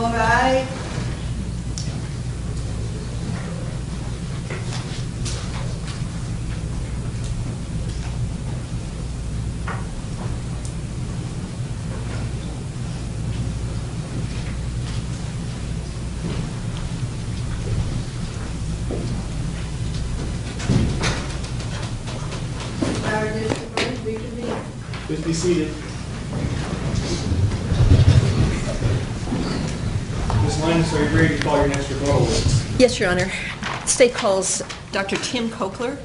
All right. Our district clerk, reconvene. Please be seated. Ms. Linus, are you ready to call your next rebuttal witness? Yes, Your Honor. The state calls Dr. Tim Kokler.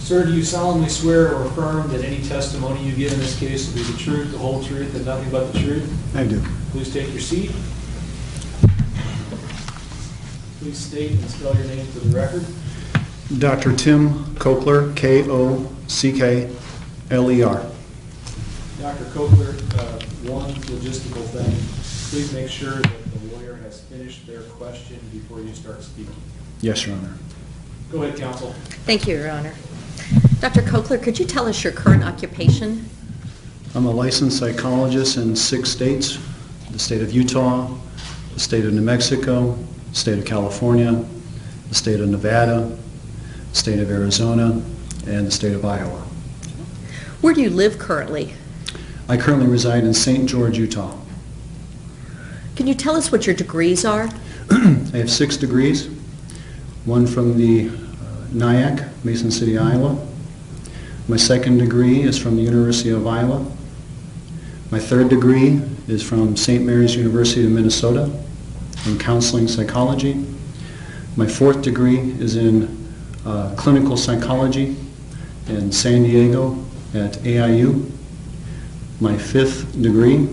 Sir, do you solemnly swear or affirm that any testimony you give in this case will be the truth, the whole truth, and nothing but the truth? I do. Please take your seat. Please state and spell your name for the record. Dr. Tim Kokler, Kokler. Dr. Kokler, one logistical thing. Please make sure that the lawyer has finished their question before you start speaking. Yes, Your Honor. Go ahead, counsel. Thank you, Your Honor. Dr. Kokler, could you tell us your current occupation? I'm a licensed psychologist in 6 states, the state of Utah, the state of New Mexico, the state of California, the state of Nevada, the state of Arizona, and the state of Iowa. Where do you live currently? I currently reside in St. George, Utah. Can you tell us what your degrees are? I have 6 degrees, one from the NIAC, Mason City, Iowa. My second degree is from the University of Iowa. My third degree is from St. Mary's University of Minnesota in counseling psychology. My fourth degree is in clinical psychology in San Diego at AIU. My fifth degree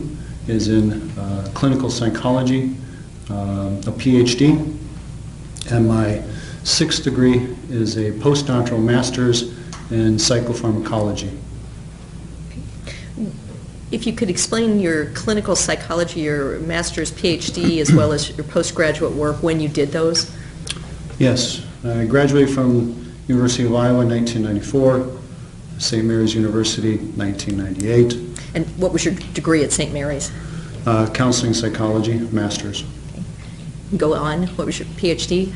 is in clinical psychology, a PhD. And my sixth degree is a postdoctoral master's in psychopharmacology. If you could explain your clinical psychology, your master's, PhD, as well as your postgraduate work, when you did those? Yes, I graduated from University of Iowa in 1994, St. Mary's University 1998. And what was your degree at St. Mary's? Counseling psychology, master's. Go on. What was your PhD?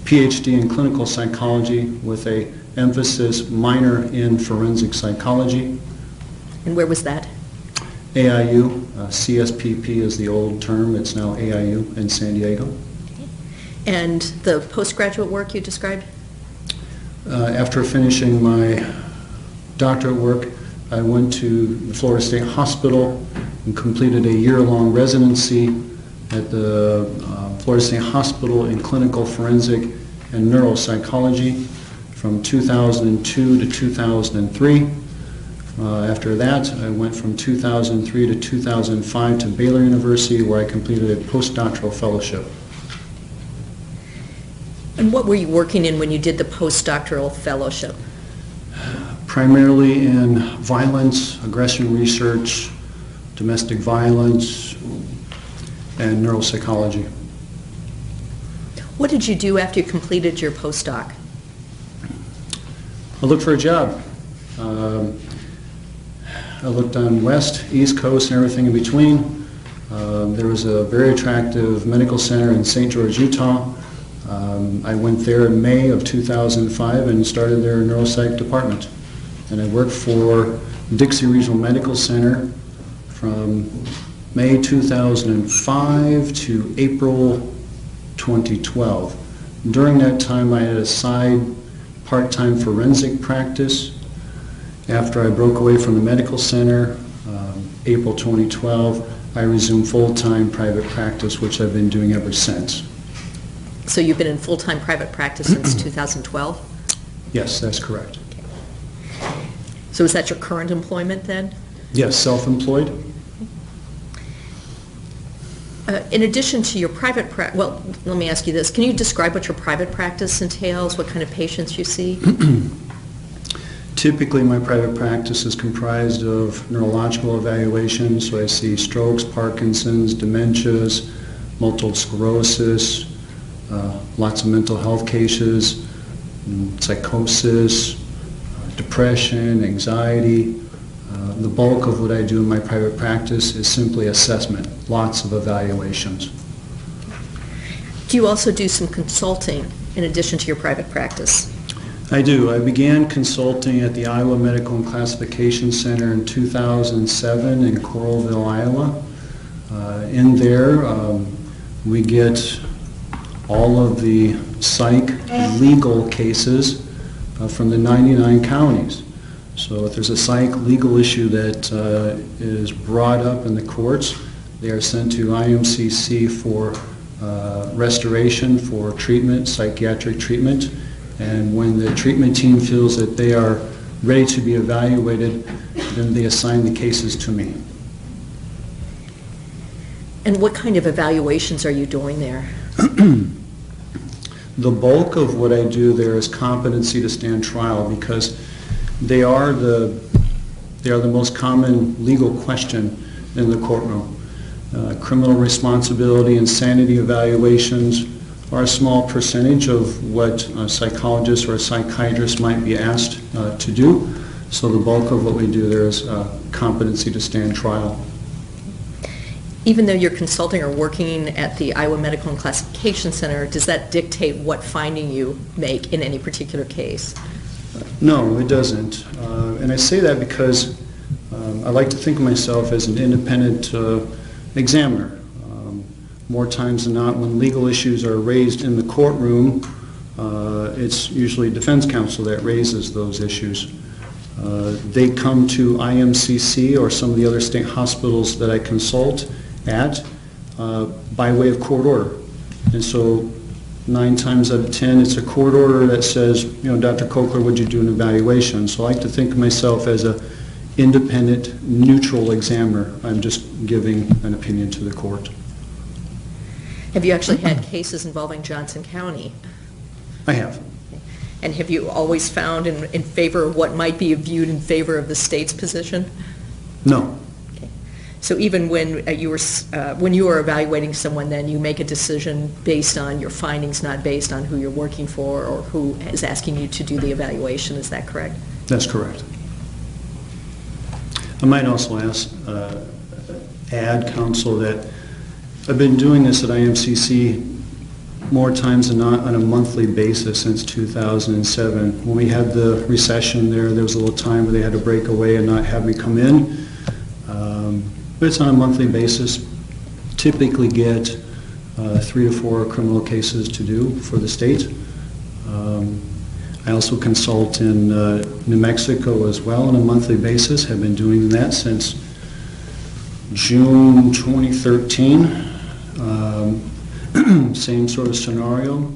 PhD in clinical psychology with a emphasis minor in forensic psychology. And where was that? AIU, CSPP is the old term, it's now AIU in San Diego. And the postgraduate work you described? After finishing my doctorate work, I went to the Florida State Hospital and completed a year-long residency at the Florida State Hospital in clinical forensic and neuropsychology from 2002 to 2003. After that, I went from 2003 to 2005 to Baylor University, where I completed a postdoctoral fellowship. And what were you working in when you did the postdoctoral fellowship? Primarily in violence, aggression research, domestic violence, and neuropsychology. What did you do after you completed your postdoc? I looked for a job. I looked on West, East Coast, and everything in between. There was a very attractive medical center in St. George, Utah. I went there in May of 2005 and started their neuropsych department. And I worked for Dixie Regional Medical Center from May 2005 to April 2012. During that time, I had a side part-time forensic practice. After I broke away from the medical center, April 2012, I resumed full-time private practice, which I've been doing ever since. So you've been in full-time private practice since 2012? Yes, that's correct. So is that your current employment then? Yes, self-employed. In addition to your private practice, well, let me ask you this. Can you describe what your private practice entails, what kind of patients you see? Typically, my private practice is comprised of neurological evaluations, so I see strokes, Parkinson's, dementias, multiple sclerosis, lots of mental health cases, psychosis, depression, anxiety. The bulk of what I do in my private practice is simply assessment, lots of evaluations. Do you also do some consulting in addition to your private practice? I do. I began consulting at the Iowa Medical and Classification Center in 2007 in Coralville, Iowa. In there, we get all of the psych legal cases from the 99 counties. So if there's a psych legal issue that is brought up in the courts, they are sent to IMCC for restoration, for treatment, psychiatric treatment. And when the treatment team feels that they are ready to be evaluated, then they assign the cases to me. And what kind of evaluations are you doing there? The bulk of what I do there is competency to stand trial, because they are the most common legal question in the courtroom. Criminal responsibility and sanity evaluations are a small percentage of what a psychologist or a psychiatrist might be asked to do. So the bulk of what we do there is competency to stand trial. Even though you're consulting or working at the Iowa Medical and Classification Center, does that dictate what finding you make in any particular case? No, it doesn't. And I say that because I like to think of myself as an independent examiner. More times than not, when legal issues are raised in the courtroom, it's usually defense counsel that raises those issues. They come to IMCC or some of the other state hospitals that I consult at by way of court order. And so 9 times out of 10, it's a court order that says, you know, Dr. Kokler, would you do an evaluation? So I like to think of myself as an independent, neutral examiner. I'm just giving an opinion to the court. Have you actually had cases involving Johnson County? I have. And have you always found in favor of what might be viewed in favor of the state's position? No. Okay. So even when you were evaluating someone, then you make a decision based on your findings, not based on who you're working for or who is asking you to do the evaluation. Is that correct? That's correct. I might also add, counsel, that I've been doing this at IMCC more times than not on a monthly basis since 2007. When we had the recession there was a little time where they had to break away and not have me come in. But it's on a monthly basis. Typically get 3 to 4 criminal cases to do for the state. I also consult in New Mexico as well on a monthly basis. Have been doing that since June 2013. Same sort of scenario.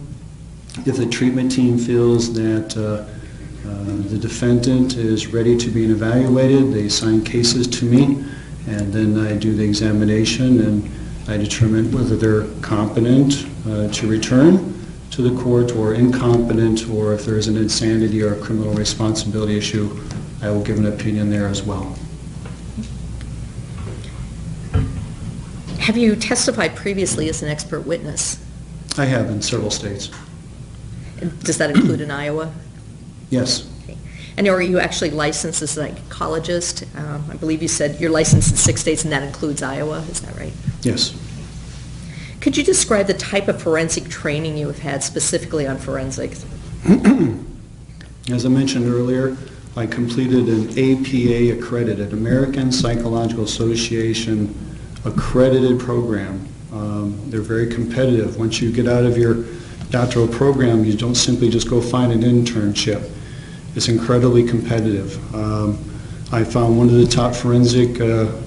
If the treatment team feels that the defendant is ready to be evaluated, they assign cases to me, and then I do the examination and I determine whether they're competent to return to the court or incompetent, or if there's an insanity or a criminal responsibility issue, I will give an opinion there as well. Have you testified previously as an expert witness? I have in several states. Does that include in Iowa? Yes. Okay. And are you actually licensed as a psychologist? I believe you said you're licensed in 6 states and that includes Iowa, is that right? Yes. Could you describe the type of forensic training you have had specifically on forensics? As I mentioned earlier, I completed an APA accredited, American Psychological Association accredited program. They're very competitive. Once you get out of your doctoral program, you don't simply just go find an internship. It's incredibly competitive. I found one of the top forensic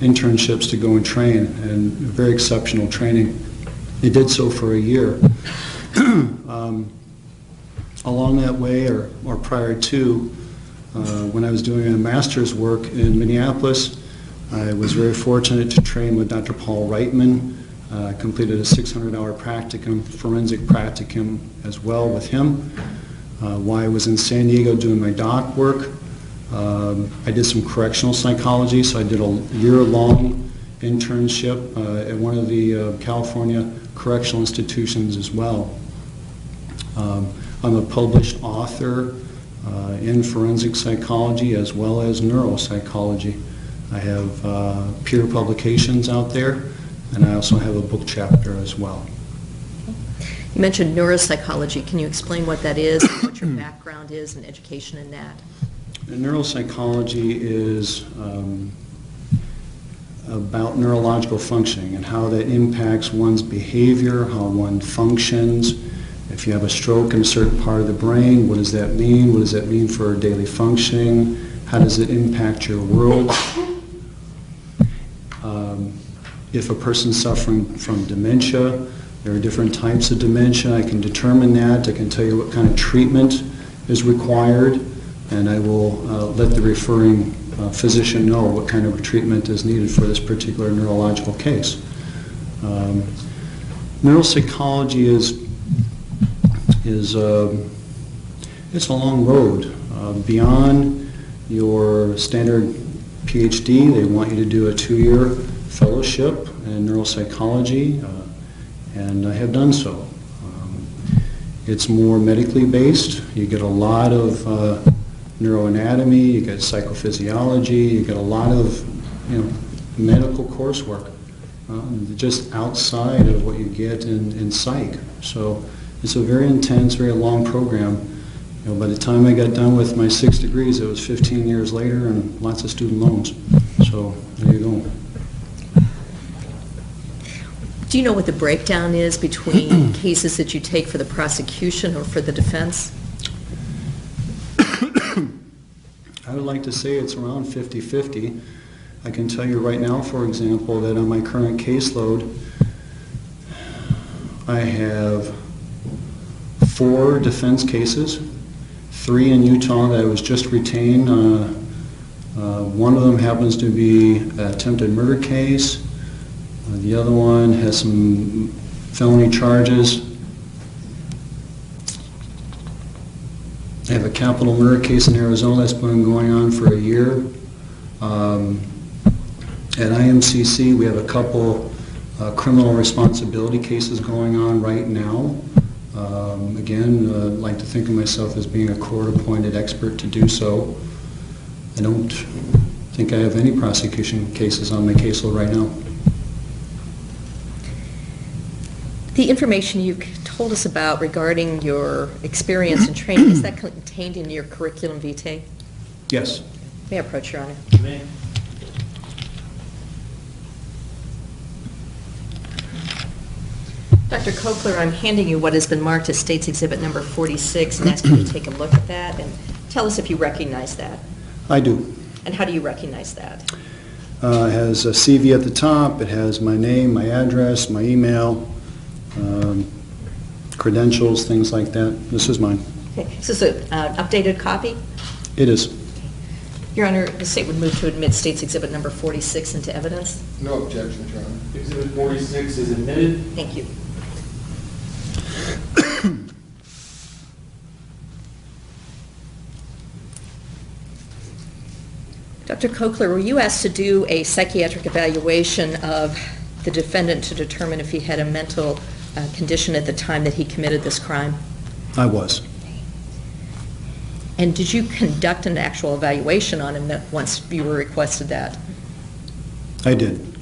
internships to go and train, and very exceptional training. I did so for a year. Along that way, or prior to, when I was doing a master's work in Minneapolis, I was very fortunate to train with Dr. Paul Reitman. Completed a 600-hour practicum, forensic practicum as well with him. While I was in San Diego doing my doc work, I did some correctional psychology, so I did a year-long internship at one of the California correctional institutions as well. I'm a published author in forensic psychology as well as neuropsychology. I have peer publications out there, and I also have a book chapter as well. You mentioned neuropsychology. Can you explain what that is, and what your background is and education in that? Neuropsychology is about neurological functioning and how that impacts one's behavior, how one functions. If you have a stroke in a certain part of the brain, what does that mean? What does that mean for daily functioning? How does it impact your world? If a person's suffering from dementia, there are different types of dementia. I can determine that. I can tell you what kind of treatment is required, and I will let the referring physician know what kind of treatment is needed for this particular neurological case. Neuropsychology it's a long road. Beyond your standard PhD, they want you to do a 2-year fellowship in neuropsychology, and I have done so. It's more medically based. You get a lot of neuroanatomy, you get psychophysiology, you get a lot of medical coursework just outside of what you get in psych. So it's a very intense, very long program. By the time I got done with my 6 degrees, it was 15 years later and lots of student loans. So there you go. Do you know what the breakdown is between cases that you take for the prosecution or for the defense? I would like to say it's around 50-50. I can tell you right now, for example, that on my current caseload, I have 4 defense cases, 3 in Utah that I was just retained. One of them happens to be an attempted murder case. The other one has some felony charges. I have a capital murder case in Arizona that's been going on for a year. At IMCC, we have a couple criminal responsibility cases going on right now. Again, I like to think of myself as being a court-appointed expert to do so. I don't think I have any prosecution cases on my caseload right now. The information you've told us about regarding your experience and training, is that contained in your curriculum vitae? Yes. May I approach, Your Honor? May. Dr. Kokler, I'm handing you what has been marked as State's Exhibit number 46 and asking you to take a look at that and tell us if you recognize that. I do. And how do you recognize that? It has a CV at the top. It has my name, my address, my email, credentials, things like that. This is mine. Okay. Is this an updated copy? It is. Your Honor, the State would move to admit State's Exhibit number 46 into evidence. No objection, Your Honor. Exhibit 46 is admitted. Thank you. Dr. Kokler, were you asked to do a psychiatric evaluation of the defendant to determine if he had a mental condition at the time that he committed this crime? I was. And did you conduct an actual evaluation on him once you were requested that? I did.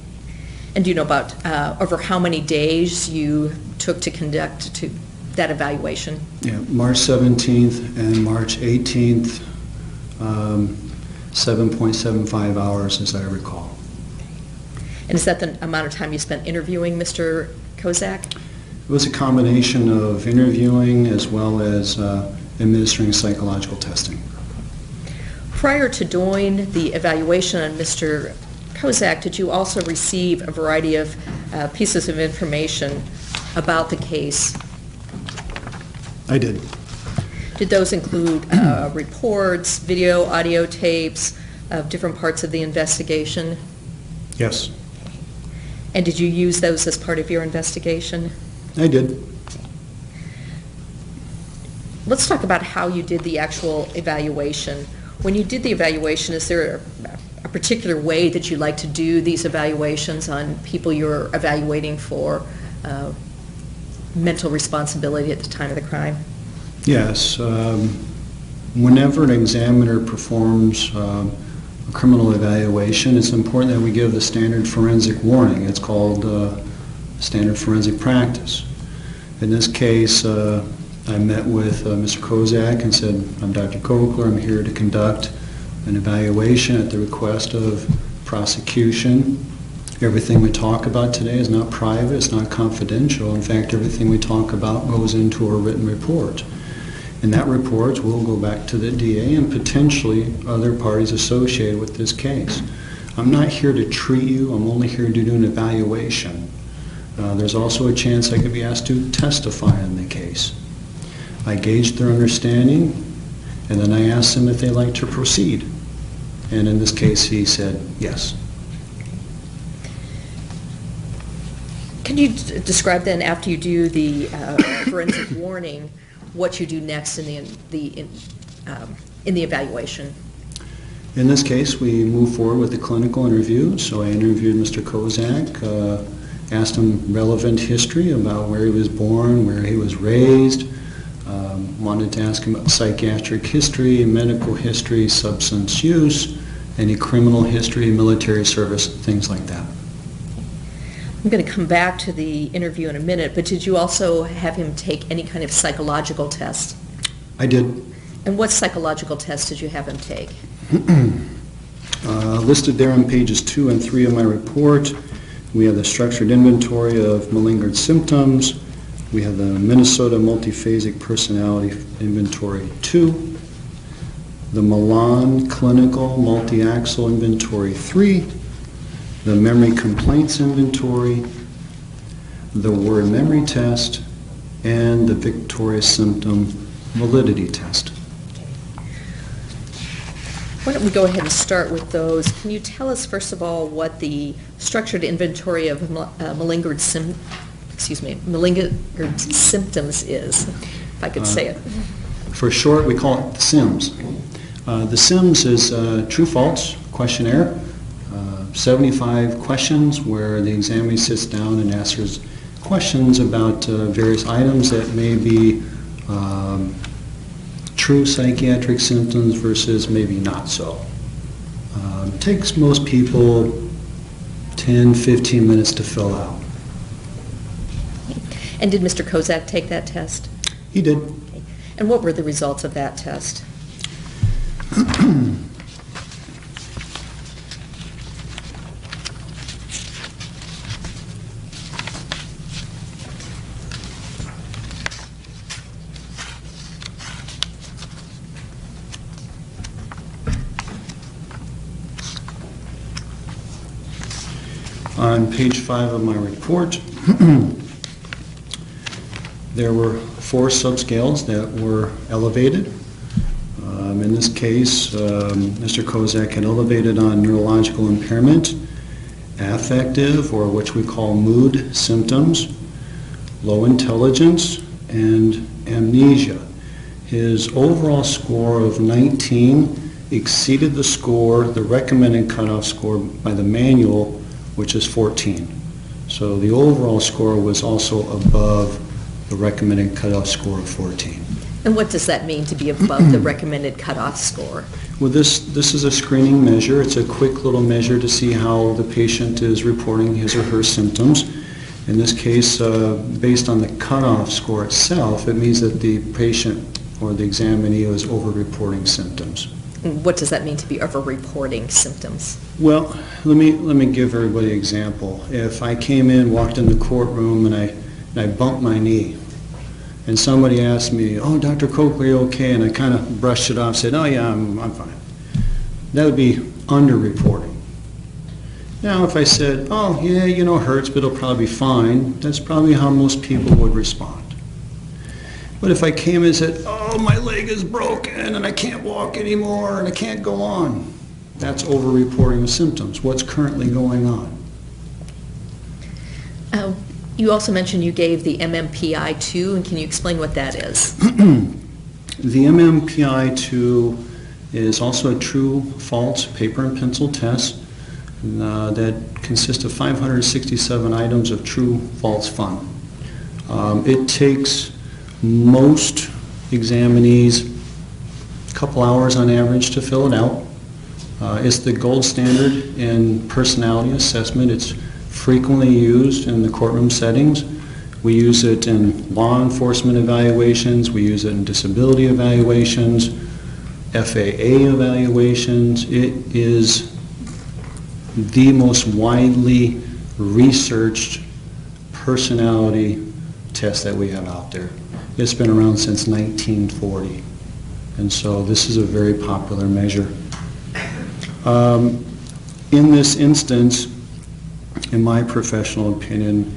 And do you know about over how many days you took to conduct that evaluation? Yeah, March 17th and March 18th, 7.75 hours, as I recall. And is that the amount of time you spent interviewing Mr. Kozak? It was a combination of interviewing as well as administering psychological testing. Prior to doing the evaluation on Mr. Kozak, did you also receive a variety of pieces of information about the case? I did. Did those include reports, video, audio tapes of different parts of the investigation? Yes. And did you use those as part of your investigation? I did. Let's talk about how you did the actual evaluation. When you did the evaluation, is there a particular way that you like to do these evaluations on people you're evaluating for mental responsibility at the time of the crime? Yes. Whenever an examiner performs a criminal evaluation, it's important that we give the standard forensic warning. It's called standard forensic practice. In this case, I met with Mr. Kozak and said, I'm Dr. Kokler, I'm here to conduct an evaluation at the request of prosecution. Everything we talk about today is not private, it's not confidential. In fact, everything we talk about goes into a written report. And that report will go back to the DA and potentially other parties associated with this case. I'm not here to treat you, I'm only here to do an evaluation. There's also a chance I could be asked to testify in the case. I gauged their understanding, and then I asked them if they'd like to proceed. And in this case, he said yes. Can you describe then, after you do the forensic warning, what you do next in the evaluation? In this case, we move forward with the clinical interview. So I interviewed Mr. Kozak, asked him relevant history about where he was born, where he was raised, wanted to ask him about psychiatric history, medical history, substance use, any criminal history, military service, things like that. I'm going to come back to the interview in a minute, but did you also have him take any kind of psychological test? I did. And what psychological test did you have him take? Listed there on pages 2 and 3 of my report, we have the structured inventory of malingered symptoms. We have the Minnesota Multiphasic Personality Inventory 2, the Milan Clinical Multi-Axel Inventory 3, the Memory Complaints Inventory, the Word Memory Test, and the Victorious Symptom Validity Test. Why don't we go ahead and start with those. Can you tell us, first of all, what the structured inventory of malingered symptoms is, if I could say it? For short, we call it the SIMS. The SIMS is a true-false questionnaire, 75 questions where the examiner sits down and answers questions about various items that may be true psychiatric symptoms versus maybe not so. It takes most people 10-15 minutes to fill out. And did Mr. Kozak take that test? He did. Okay. And what were the results of that test? On page 5 of my report, there were 4 subscales that were elevated. In this case, Mr. Kozak had elevated on neurological impairment, affective, or which we call mood symptoms, low intelligence, and amnesia. His overall score of 19 exceeded the score, the recommended cutoff score by the manual, which is 14. So the overall score was also above the recommended cutoff score of 14. And what does that mean, to be above the recommended cutoff score? Well, this is a screening measure. It's a quick little measure to see how the patient is reporting his or her symptoms. In this case, based on the cutoff score itself, it means that the patient or the examinee is over-reporting symptoms. And what does that mean, to be over-reporting symptoms? Well, let me give everybody an example. If I came in, walked in the courtroom, and I bumped my knee, and somebody asked me, "Oh, Dr. Coakley, you okay?" And I kind of brushed it off, said, "Oh yeah, I'm fine." That would be under-reporting. Now, if I said, "Oh yeah, you know, it hurts, but it'll probably be fine," that's probably how most people would respond. But if I came in and said, "Oh, my leg is broken, and I can't walk anymore, and I can't go on," that's over-reporting the symptoms, what's currently going on. You also mentioned you gave the MMPI-2, and can you explain what that is? The MMPI-2 is also a true-false paper and pencil test that consists of 567 items of true-false fun. It takes most examinees a couple hours on average to fill it out. It's the gold standard in personality assessment. It's frequently used in the courtroom settings. We use it in law enforcement evaluations. We use it in disability evaluations, FAA evaluations. It is the most widely researched personality test that we have out there. It's been around since 1940, and so this is a very popular measure. In this instance, in my professional opinion,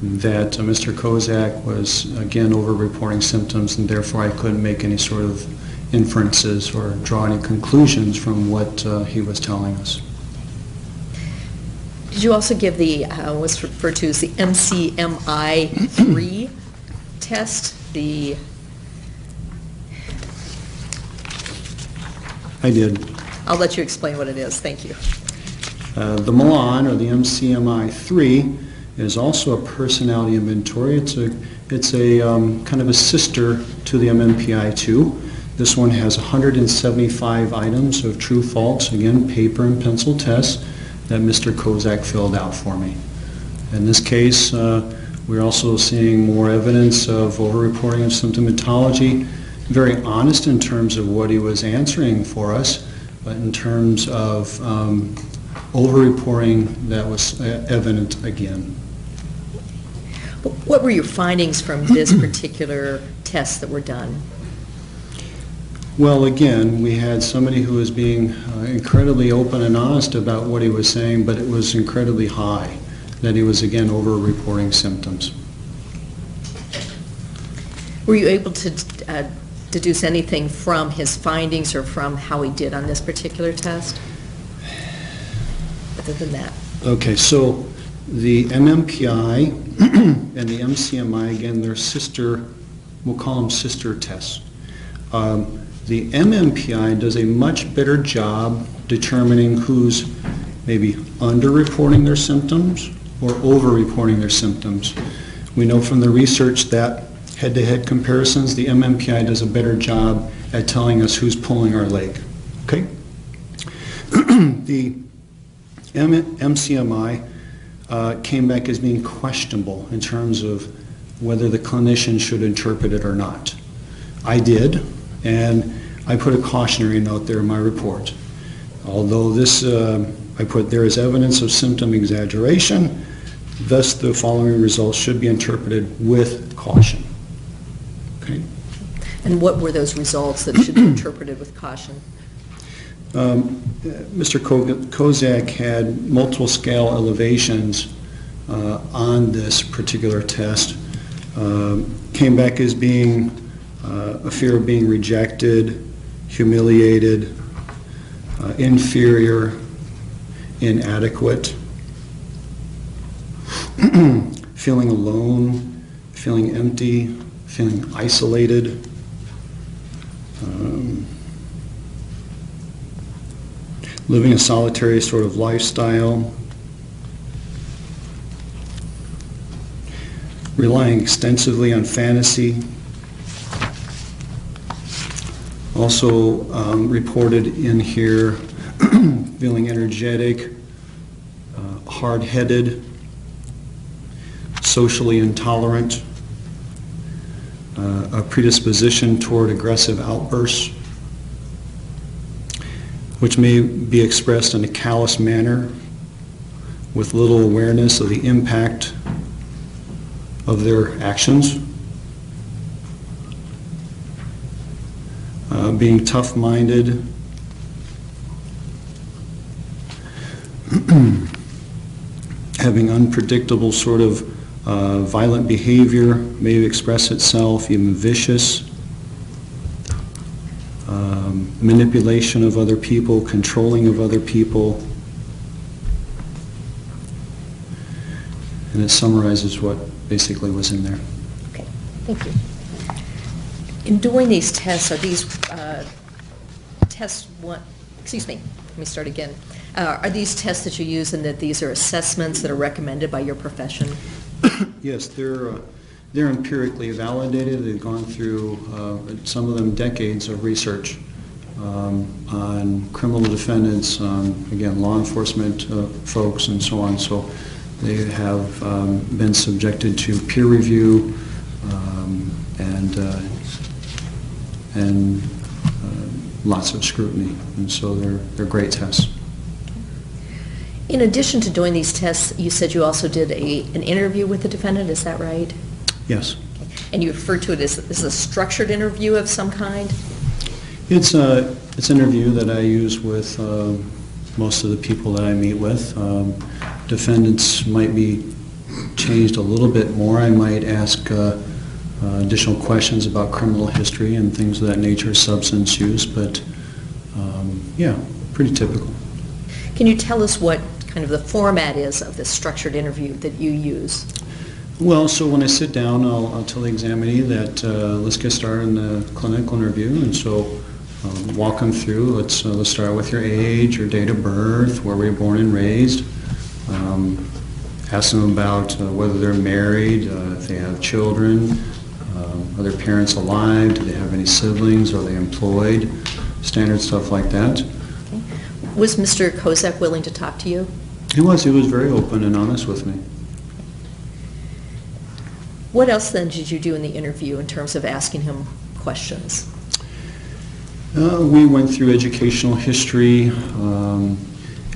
that Mr. Kozak was again over-reporting symptoms, and therefore I couldn't make any sort of inferences or draw any conclusions from what he was telling us. Did you also give the, what's referred to as the MCMI-3 test? I did. I'll let you explain what it is. Thank you. The Milan, or the MCMI-3, is also a personality inventory. It's a kind of a sister to the MMPI-2. This one has 175 items of true-false, again, paper and pencil tests that Mr. Kozak filled out for me. In this case, we're also seeing more evidence of over-reporting of symptomatology, very honest in terms of what he was answering for us, but in terms of over-reporting, that was evident again. What were your findings from this particular test that were done? Well, again, we had somebody who was being incredibly open and honest about what he was saying, but it was incredibly high, that he was, again, over-reporting symptoms. Were you able to deduce anything from his findings or from how he did on this particular test? Other than that. Okay, so the MMPI and the MCMI, again, they're sister, we'll call them sister tests. The MMPI does a much better job determining who's maybe under-reporting their symptoms or over-reporting their symptoms. We know from the research that head-to-head comparisons, the MMPI does a better job at telling us who's pulling our leg. Okay? The MCMI came back as being questionable in terms of whether the clinician should interpret it or not. I did, and I put a cautionary note there in my report. Although this, I put there is evidence of symptom exaggeration, thus the following results should be interpreted with caution. Okay? And what were those results that should be interpreted with caution? Mr. Kozak had multiple scale elevations on this particular test. Came back as being a fear of being rejected, humiliated, inferior, inadequate, feeling alone, feeling empty, feeling isolated, living a solitary sort of lifestyle, relying extensively on fantasy. Also reported in here feeling energetic, hard-headed, socially intolerant, a predisposition toward aggressive outbursts, which may be expressed in a callous manner with little awareness of the impact of their actions. Being tough-minded, having unpredictable sort of violent behavior, may express itself, even vicious, manipulation of other people, controlling of other people. and it summarizes what basically was in there. Okay, thank you. In doing these tests, are these tests excuse me, let me start again. Are these tests that you use and that these are assessments that are recommended by your profession? Yes, they're empirically validated. They've gone through, some of them, decades of research on criminal defendants, again, law enforcement folks, and so on. So they have been subjected to peer review and lots of scrutiny, and so they're great tests. In addition to doing these tests, you said you also did an interview with the defendant, is that right? Yes. Okay. And you referred to it as a structured interview of some kind? It's an interview that I use with most of the people that I meet with. Defendants might be changed a little bit more. I might ask additional questions about criminal history and things of that nature, substance use, but yeah, pretty typical. Can you tell us what kind of the format is of this structured interview that you use? Well, so when I sit down, I'll tell the examinee that let's get started in the clinical interview, and so walk them through. Let's start with your age, your date of birth, where were you born and raised. Ask them about whether they're married, if they have children, are their parents alive, do they have any siblings, are they employed, standard stuff like that. Okay. Was Mr. Kozak willing to talk to you? He was very open and honest with me. What else then did you do in the interview in terms of asking him questions? We went through educational history,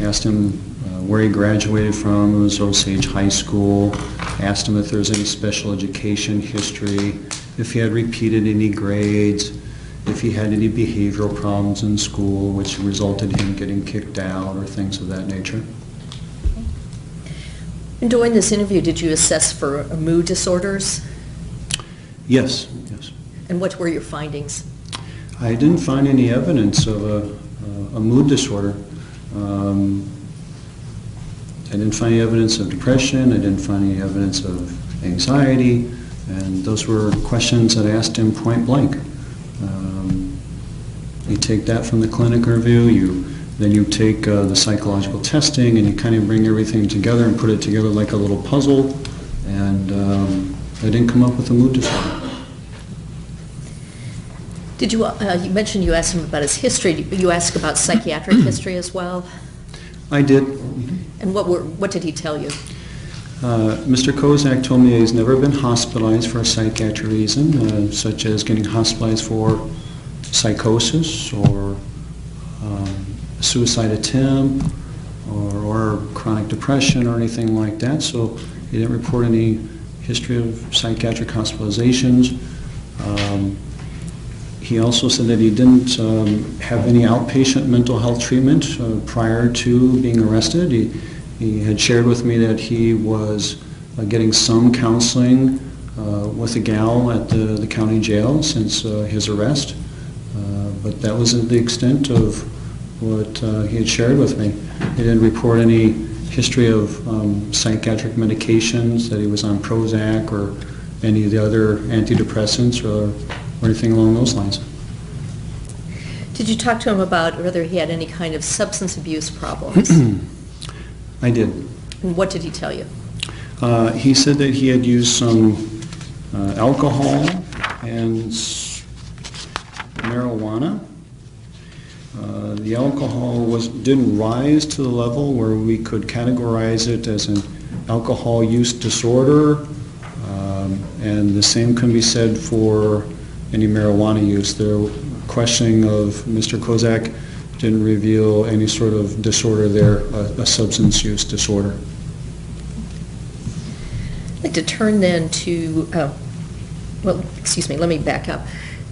asked him where he graduated from. It was Osage High School. Asked him if there was any special education history, if he had repeated any grades, if he had any behavioral problems in school which resulted in him getting kicked out or things of that nature. In doing this interview, did you assess for mood disorders? Yes. And what were your findings? I didn't find any evidence of a mood disorder. I didn't find any evidence of depression. I didn't find any evidence of anxiety. And those were questions that I asked him point blank. You take that from the clinic review, then you take the psychological testing, and you kind of bring everything together and put it together like a little puzzle, and I didn't come up with a mood disorder. Did you, you mentioned you asked him about his history. Did you ask about psychiatric history as well? I did. And what did he tell you? Mr. Kozak told me he's never been hospitalized for a psychiatric reason, such as getting hospitalized for psychosis or suicide attempt or chronic depression or anything like that. So he didn't report any history of psychiatric hospitalizations. He also said that he didn't have any outpatient mental health treatment prior to being arrested. He had shared with me that he was getting some counseling with a gal at the county jail since his arrest, but that was the extent of what he had shared with me. He didn't report any history of psychiatric medications, that he was on Prozac or any of the other antidepressants or anything along those lines. Did you talk to him about whether he had any kind of substance abuse problems? I did. And what did he tell you? He said that he had used some alcohol and marijuana. The alcohol didn't rise to the level where we could categorize it as an alcohol use disorder, and the same can be said for any marijuana use. The questioning of Mr. Kozak didn't reveal any sort of disorder there, a substance use disorder. I'd like to turn then to, let me back up.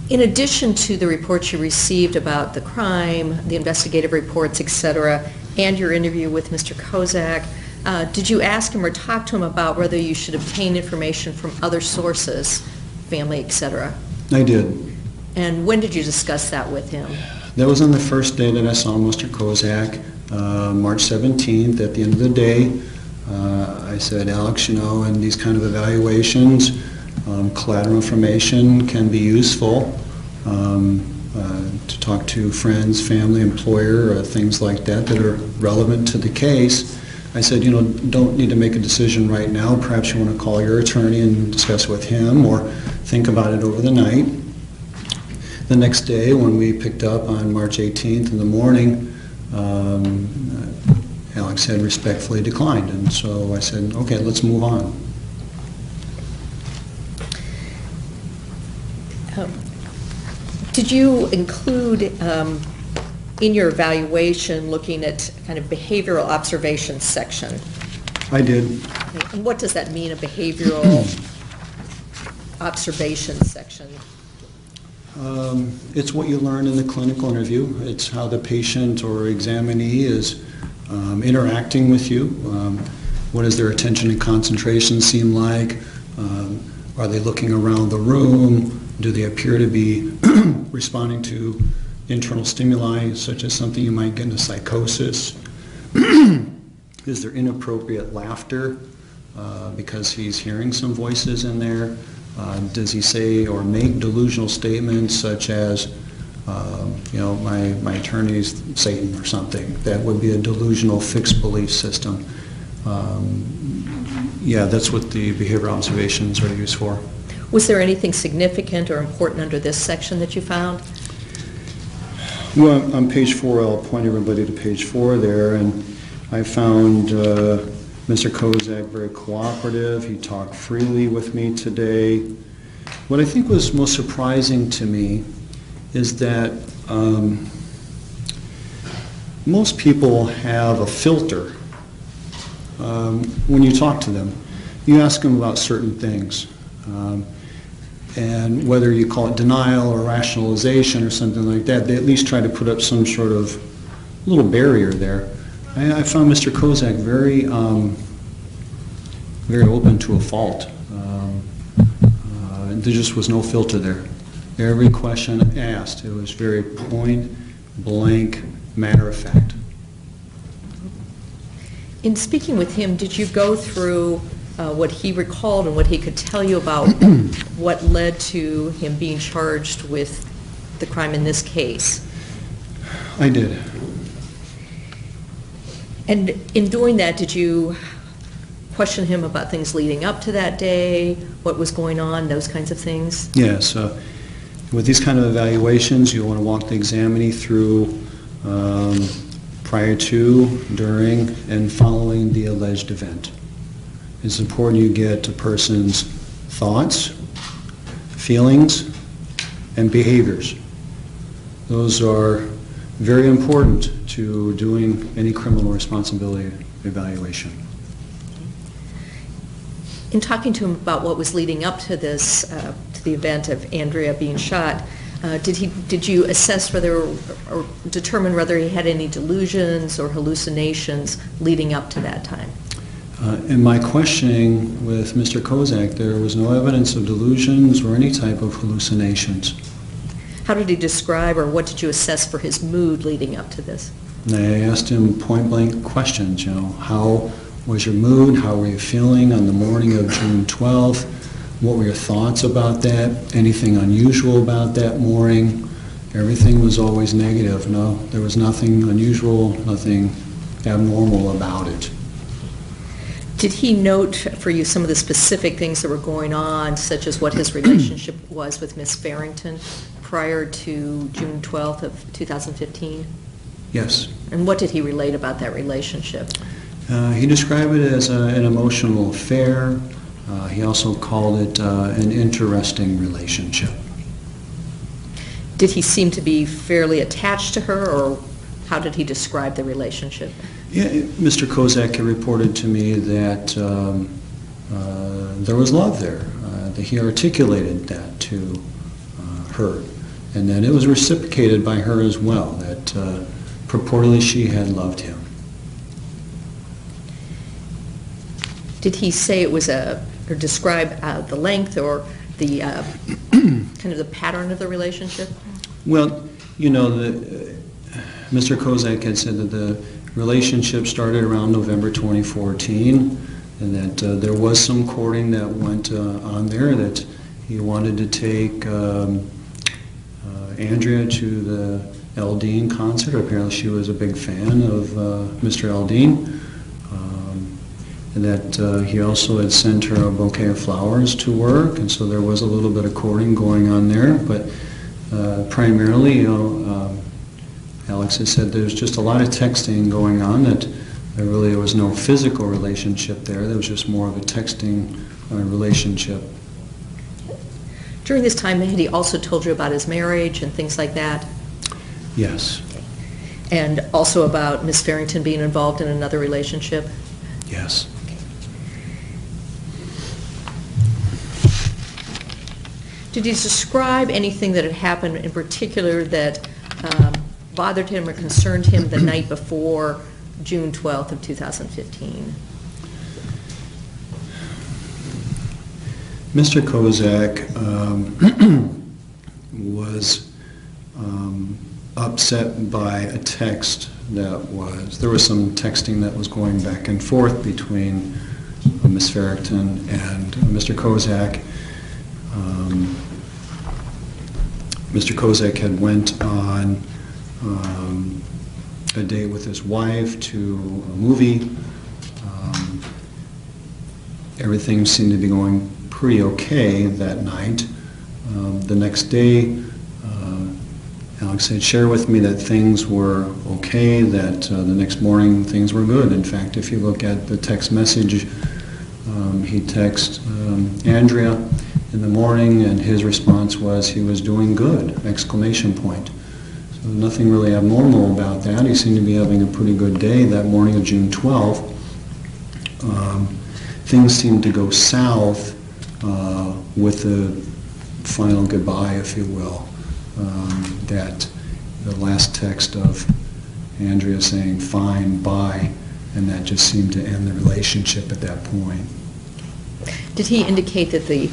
In addition to the reports you received about the crime, the investigative reports, etc., and your interview with Mr. Kozak, did you ask him or talk to him about whether you should obtain information from other sources, family, etc.? I did. And when did you discuss that with him? That was on the first day that I saw Mr. Kozak, March 17th. At the end of the day, I said, Alex, in these kind of evaluations, collateral information can be useful to talk to friends, family, employer, things like that are relevant to the case. I said, don't need to make a decision right now. Perhaps you want to call your attorney and discuss with him or think about it over the night. The next day, when we picked up on March 18th in the morning, Alex had respectfully declined. And so I said, okay, let's move on. Did you include in your evaluation looking at kind of behavioral observations section? I did. And what does that mean, a behavioral observations section? It's what you learn in the clinical interview. It's how the patient or examinee is interacting with you. What does their attention and concentration seem like? Are they looking around the room? Do they appear to be responding to internal stimuli, such as something you might get in a psychosis? Is there inappropriate laughter because he's hearing some voices in there? Does he say or make delusional statements such as, my attorney's Satan or something? That would be a delusional fixed belief system. That's what the behavioral observations are used for. Was there anything significant or important under this section that you found? Well, on page 4, I'll point everybody to page 4 there, and I found Mr. Kozak very cooperative. He talked freely with me today. What I think was most surprising to me is that most people have a filter when you talk to them. You ask them about certain things. And whether you call it denial or rationalization or something like that, they at least try to put up some sort of little barrier there. I found Mr. Kozak very open to a fault. There just was no filter there. Every question asked, it was very point blank, matter of fact. In speaking with him, did you go through what he recalled and what he could tell you about what led to him being charged with the crime in this case? I did. And in doing that, did you question him about things leading up to that day, what was going on, those kinds of things? Yes. With these kind of evaluations, you want to walk the examinee through prior to, during, and following the alleged event. It's important you get a person's thoughts, feelings, and behaviors. Those are very important to doing any criminal responsibility evaluation. In talking to him about what was leading up to this, to the event of Andrea being shot, did you assess whether or determine whether he had any delusions or hallucinations leading up to that time? In my questioning with Mr. Kozak, there was no evidence of delusions or any type of hallucinations. How did he describe, or what did you assess for his mood leading up to this? I asked him point-blank questions, how was your mood, how were you feeling on the morning of June 12th, what were your thoughts about that, anything unusual about that morning? Everything was always negative. No, there was nothing unusual, nothing abnormal about it. Did he note for you some of the specific things that were going on, such as what his relationship was with Miss Farrington prior to June 12th of 2015? Yes. And what did he relate about that relationship? He described it as an emotional affair. He also called it an interesting relationship. Did he seem to be fairly attached to her, or how did he describe the relationship? Yeah, Mr. Kozak had reported to me that there was love there, that he articulated that to her, and that it was reciprocated by her as well, that purportedly she had loved him. Did he say it was or describe the length or the kind of the pattern of the relationship? Well, Mr. Kozak had said that the relationship started around November 2014. and that there was some courting that went on there, that he wanted to take Andrea to the Aldine concert. Apparently she was a big fan of Mr. Aldine. And that he also had sent her a bouquet of flowers to work, and so there was a little bit of courting going on there. But primarily, Alex has said there's just a lot of texting going on, that there really was no physical relationship there. There was just more of a texting relationship. During this time, had he also told you about his marriage and things like that? Yes. Okay. And also about Ms. Farrington being involved in another relationship? Yes. Did he describe anything that had happened in particular that bothered him or concerned him the night before June 12th of 2015? Mr. Kozak was upset by a text there was some texting that was going back and forth between Ms. Farrington and Mr. Kozak. Mr. Kozak had went on a date with his wife to a movie. Everything seemed to be going pretty okay that night. The next day, Alex had shared with me that things were okay, that the next morning things were good. In fact, if you look at the text message, he texted Andrea in the morning, and his response was he was doing good, exclamation point. So nothing really abnormal about that. He seemed to be having a pretty good day that morning of June 12th. Things seemed to go south with the final goodbye, if you will. That the last text of Andrea saying, "Fine, bye," and that just seemed to end the relationship at that point. Did he indicate that the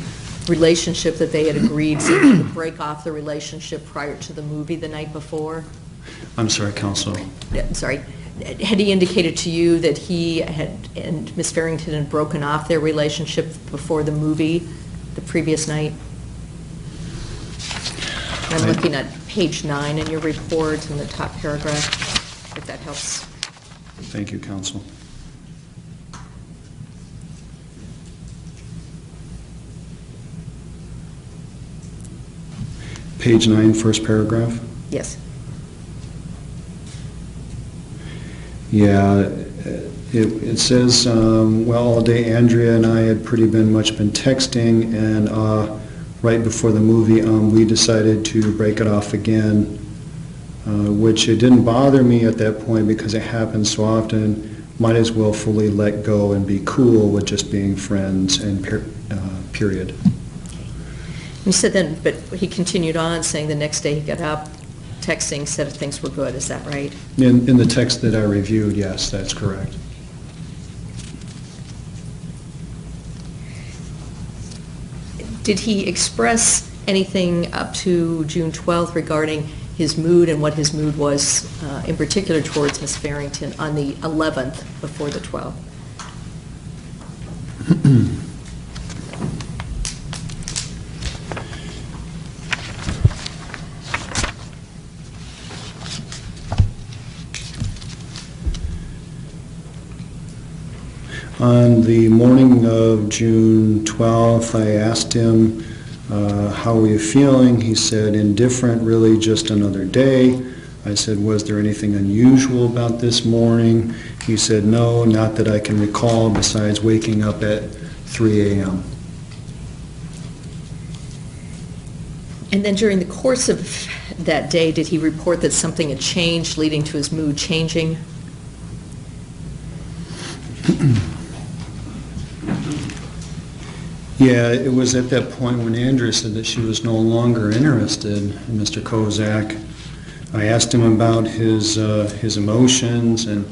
relationship that they had agreed to break off the relationship prior to the movie the night before? I'm sorry, Counsel. Sorry. Had he indicated to you that he and Ms. Farrington had broken off their relationship before the movie the previous night? I'm looking at page 9 in your report in the top paragraph, if that helps. Thank you, Counsel. Page 9, first paragraph. Yes. Yeah, it says, well, all day Andrea and I had pretty much been texting, and right before the movie, we decided to break it off again, which it didn't bother me at that point because it happens so often. Might as well fully let go and be cool with just being friends, and period. You said then, but he continued on saying the next day he got up, texting, said things were good. Is that right? In the text that I reviewed, yes, that's correct. Did he express anything up to June 12th regarding his mood and what his mood was, in particular towards Ms. Farrington, on the 11th before the 12th? On the morning of June 12th, I asked him, how were you feeling? He said, indifferent, really just another day. I said, was there anything unusual about this morning? He said, no, not that I can recall, besides waking up at 3 a.m. And then during the course of that day, did he report that something had changed, leading to his mood changing? Yeah, it was at that point when Andrea said that she was no longer interested in Mr. Kozak. I asked him about his emotions, and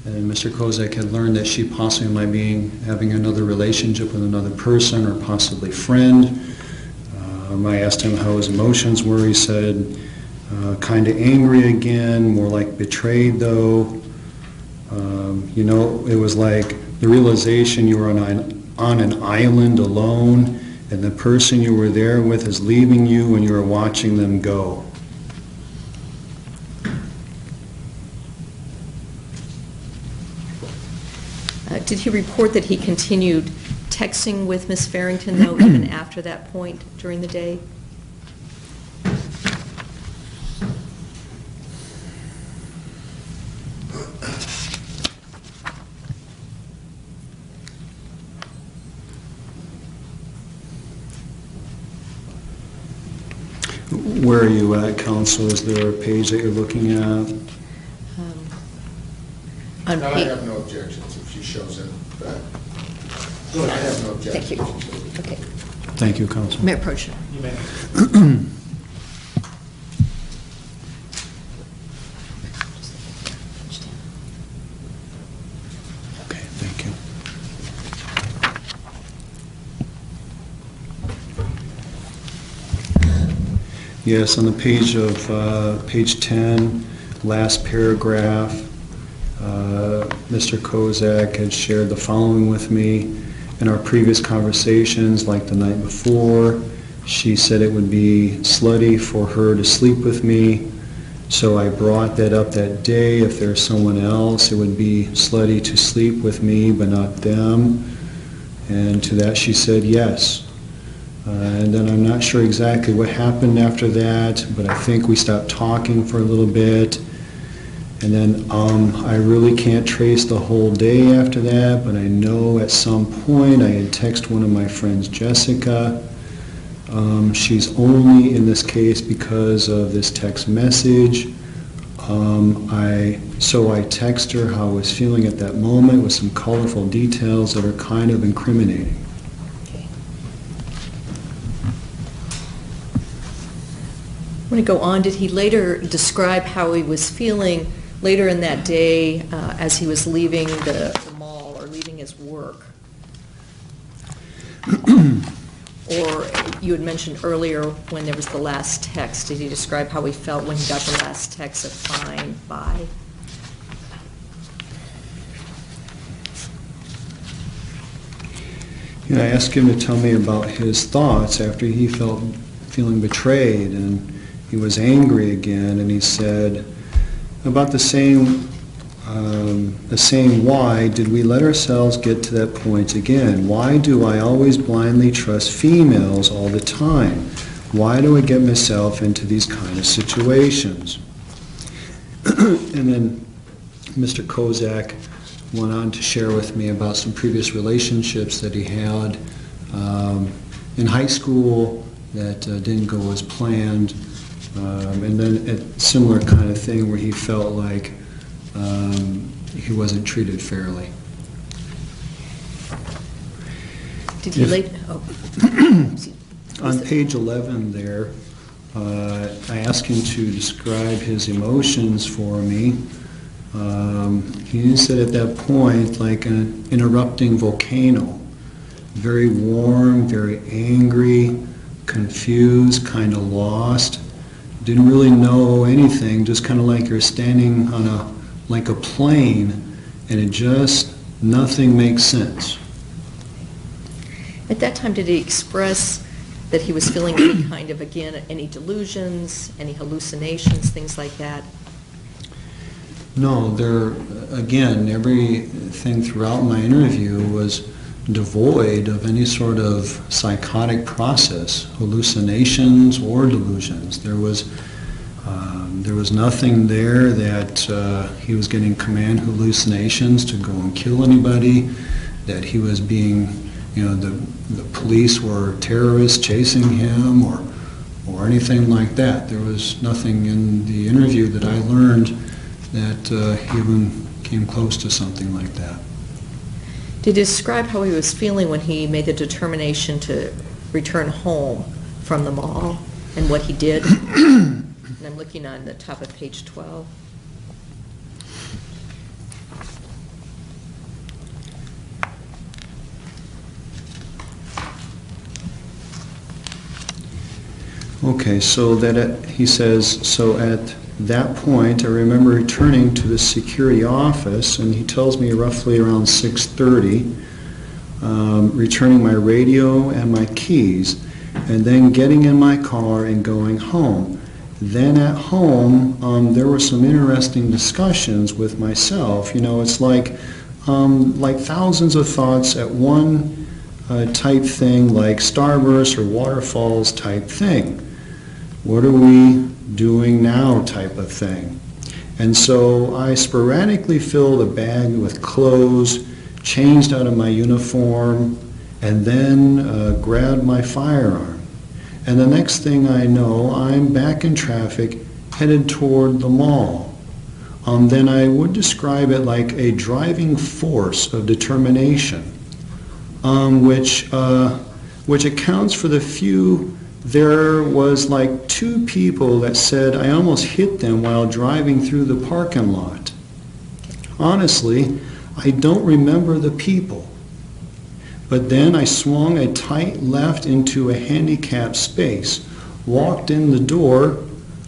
Mr. Kozak had learned that she possibly might be having another relationship with another person, or possibly friend. I asked him how his emotions were. He said, kind of angry again, more like betrayed though. You know, it was like the realization you were on an island alone, and the person you were there with is leaving you and you are watching them go. Did he report that he continued texting with Ms. Farrington, though, even after that point during the day? Where are you at, counsel? Is there a page that you're looking at? On I page- have no objections if she shows it back. I have no objections. Thank you. Okay. Thank you, counsel. May I approach you? You may. Okay, thank you. Yes, on the page of, page 10, last paragraph, Mr. Kozak had shared the following with me. In our previous conversations, like the night before, she said it would be slutty for her to sleep with me. So I brought that up that day. If there's someone else, it would be slutty to sleep with me, but not them. And to that she said yes. And then I'm not sure exactly what happened after that, but I think we stopped talking for a little bit. And then I really can't trace the whole day after that, but I know at some point I had texted one of my friends, Jessica. She's only in this case because of this text message. So I text her how I was feeling at that moment with some colorful details that are kind of incriminating. Okay. I'm going to go on. Did he later describe how he was feeling later in that day as he was leaving the mall or leaving his work? Or you had mentioned earlier when there was the last text, did he describe how he felt when he got the last text of fine, bye? I asked him to tell me about his thoughts after he felt feeling betrayed, and he was angry again, and he said about the same why did we let ourselves get to that point again? Why do I always blindly trust females all the time? Why do I get myself into these kind of situations? And then Mr. Kozak went on to share with me about some previous relationships that he had in high school that didn't go as planned, and then a similar kind of thing where he felt like he wasn't treated fairly. Did he If- later? On page 11 there, I asked him to describe his emotions for me. He said at that point, like an erupting volcano, very warm, very angry, confused, kind of lost, didn't really know anything, just kind of like you're standing on like a plane, and it just, nothing makes sense. At that time, did he express that he was feeling any kind of, again, any delusions, any hallucinations, things like that? No, again, everything throughout my interview was devoid of any sort of psychotic process, hallucinations or delusions. There was nothing there that he was getting command hallucinations to go and kill anybody, that he was being, the police were terrorists chasing him or anything like that. There was nothing in the interview that I learned that even came close to something like that. Did he describe how he was feeling when he made the determination to return home from the mall and what he did? And I'm looking on the top of page 12. Okay, so he says, so at that point, I remember returning to the security office, and he tells me roughly around 6:30, returning my radio and my keys, and then getting in my car and going home. Then at home, there were some interesting discussions with myself. You know, it's like thousands of thoughts at one type thing, like starburst or waterfalls type thing. What are we doing now type of thing? And so I sporadically filled a bag with clothes, changed out of my uniform, and then grabbed my firearm. And the next thing I know, I'm back in traffic, headed toward the mall. Then I would describe it like a driving force of determination, which accounts for the few. There was like 2 people that said I almost hit them while driving through the parking lot. Honestly, I don't remember the people. But then I swung a tight left into a handicapped space, walked in the door,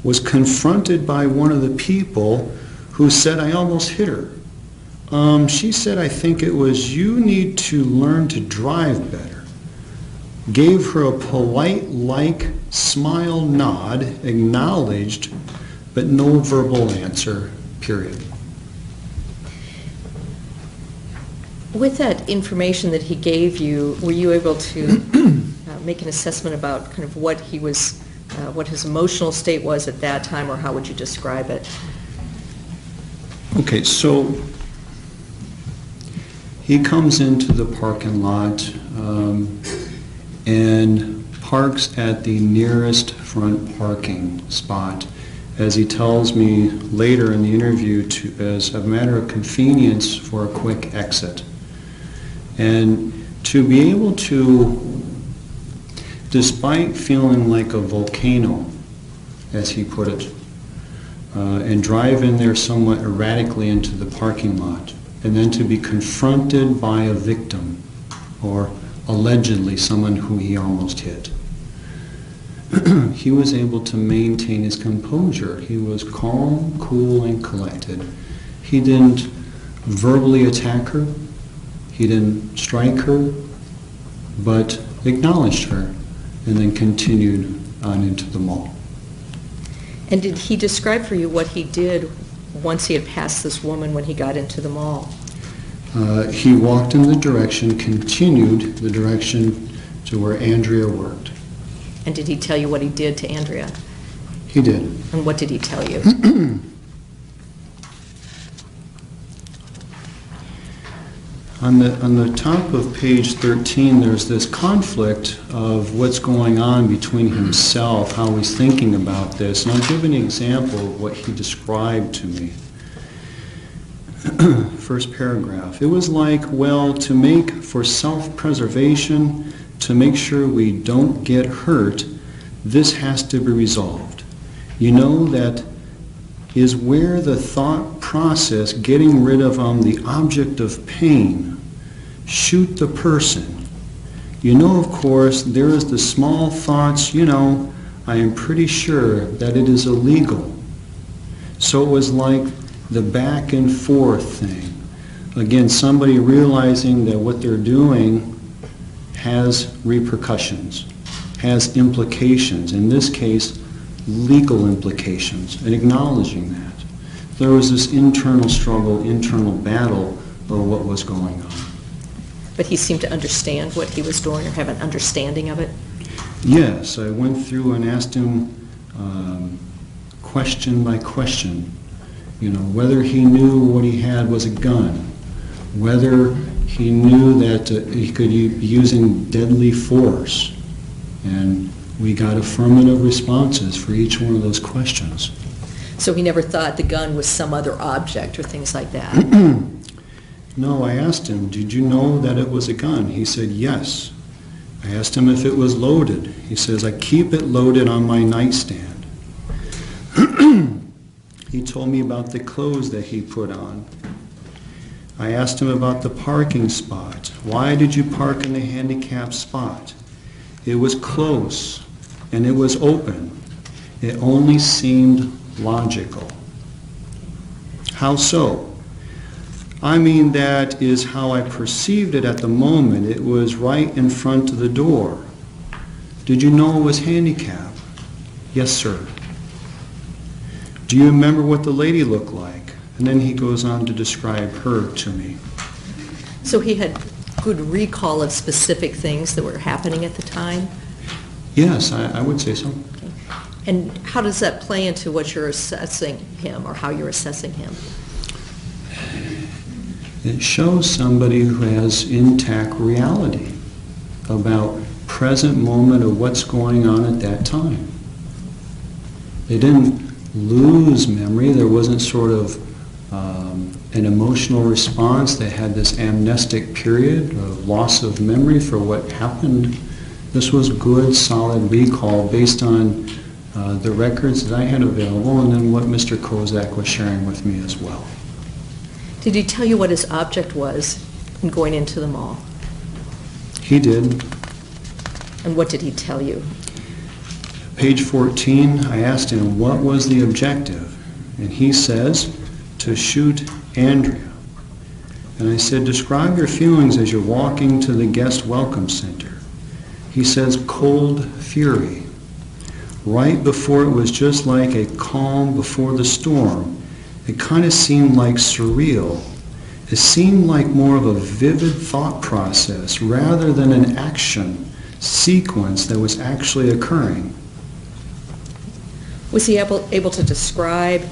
was confronted by one of the people who said I almost hit her. She said, I think it was, you need to learn to drive better. Gave her a polite, smile nod, acknowledged, but no verbal answer, period. With that information that he gave you, were you able to make an assessment about kind of what he was, what his emotional state was at that time, or how would you describe it? Okay, so he comes into the parking lot and parks at the nearest front parking spot, as he tells me later in the interview, as a matter of convenience for a quick exit. And to be able to, despite feeling like a volcano, as he put it, and drive in there somewhat erratically into the parking lot, and then to be confronted by a victim, or allegedly someone who he almost hit, he was able to maintain his composure. He was calm, cool, and collected. He didn't verbally attack her. He didn't strike her, but acknowledged her, and then continued on into the mall. And did he describe for you what he did once he had passed this woman when he got into the mall? He walked in the direction, continued the direction to where Andrea worked. And did he tell you what he did to Andrea? He did. And what did he tell you? On the top of page 13, there's this conflict of what's going on between himself, how he's thinking about this. And I'll give an example of what he described to me. First paragraph. It was like, well, to make for self-preservation, to make sure we don't get hurt, this has to be resolved. You know, that is where the thought process, getting rid of the object of pain, shoot the person. You know, of course, there is the small thoughts, you know, I am pretty sure that it is illegal. So it was like the back and forth thing. Again, somebody realizing that what they're doing has repercussions, has implications, in this case, legal implications, and acknowledging that. There was this internal struggle, internal battle of what was going on. But he seemed to understand what he was doing, or have an understanding of it? Yes, I went through and asked him question by question, you know, whether he knew what he had was a gun, whether he knew that he could be using deadly force, and we got affirmative responses for each one of those questions. So he never thought the gun was some other object or things like that? No, I asked him, did you know that it was a gun? He said, yes. I asked him if it was loaded. He says, I keep it loaded on my nightstand. He told me about the clothes that he put on. I asked him about the parking spot. Why did you park in the handicapped spot? It was close, and it was open. It only seemed logical. How so? I mean, that is how I perceived it at the moment. It was right in front of the door. Did you know it was handicapped? Yes, sir. Do you remember what the lady looked like? And then he goes on to describe her to me. So he had good recall of specific things that were happening at the time? Yes, I would say so. Okay. And how does that play into what you're assessing him, or how you're assessing him? It shows somebody who has intact reality about present moment of what's going on at that time. They didn't lose memory. There wasn't sort of an emotional response. They had this amnestic period of loss of memory for what happened. This was good, solid recall based on the records that I had available and then what Mr. Kozak was sharing with me as well. Did he tell you what his object was in going into the mall? He did. And what did he tell you? Page 14, I asked him what was the objective, and he says, to shoot Andrea. And I said, describe your feelings as you're walking to the guest welcome center. He says, cold fury. Right before it was just like a calm before the storm. It kind of seemed like surreal. It seemed like more of a vivid thought process rather than an action sequence that was actually occurring. Was he able to describe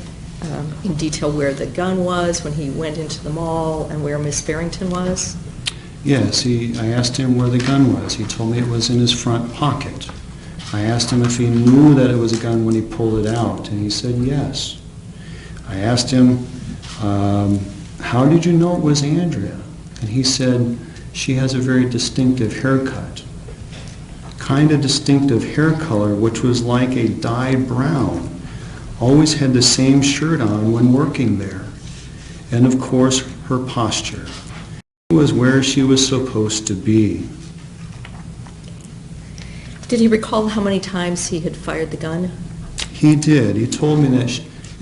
in detail where the gun was when he went into the mall and where Miss Farrington was? Yes, I asked him where the gun was. He told me it was in his front pocket. I asked him if he knew that it was a gun when he pulled it out, and he said yes. I asked him, how did you know it was Andrea? And he said, she has a very distinctive haircut. Kind of distinctive hair color, which was like a dyed brown. Always had the same shirt on when working there. And of course, her posture. It was where she was supposed to be. Did he recall how many times he had fired the gun? He did. He told me that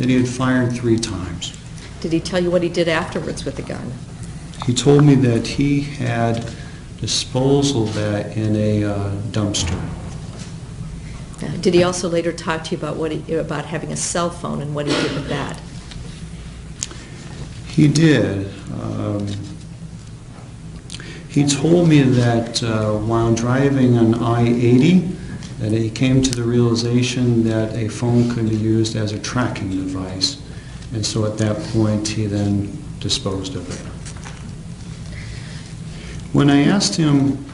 he had fired 3 times. Did he tell you what he did afterwards with the gun? He told me that he had disposal of that in a dumpster. Did he also later talk to you about having a cell phone and what he did with that? He did. He told me that while driving on I-80, that he came to the realization that a phone could be used as a tracking device. And so at that point, he then disposed of it. When I asked him,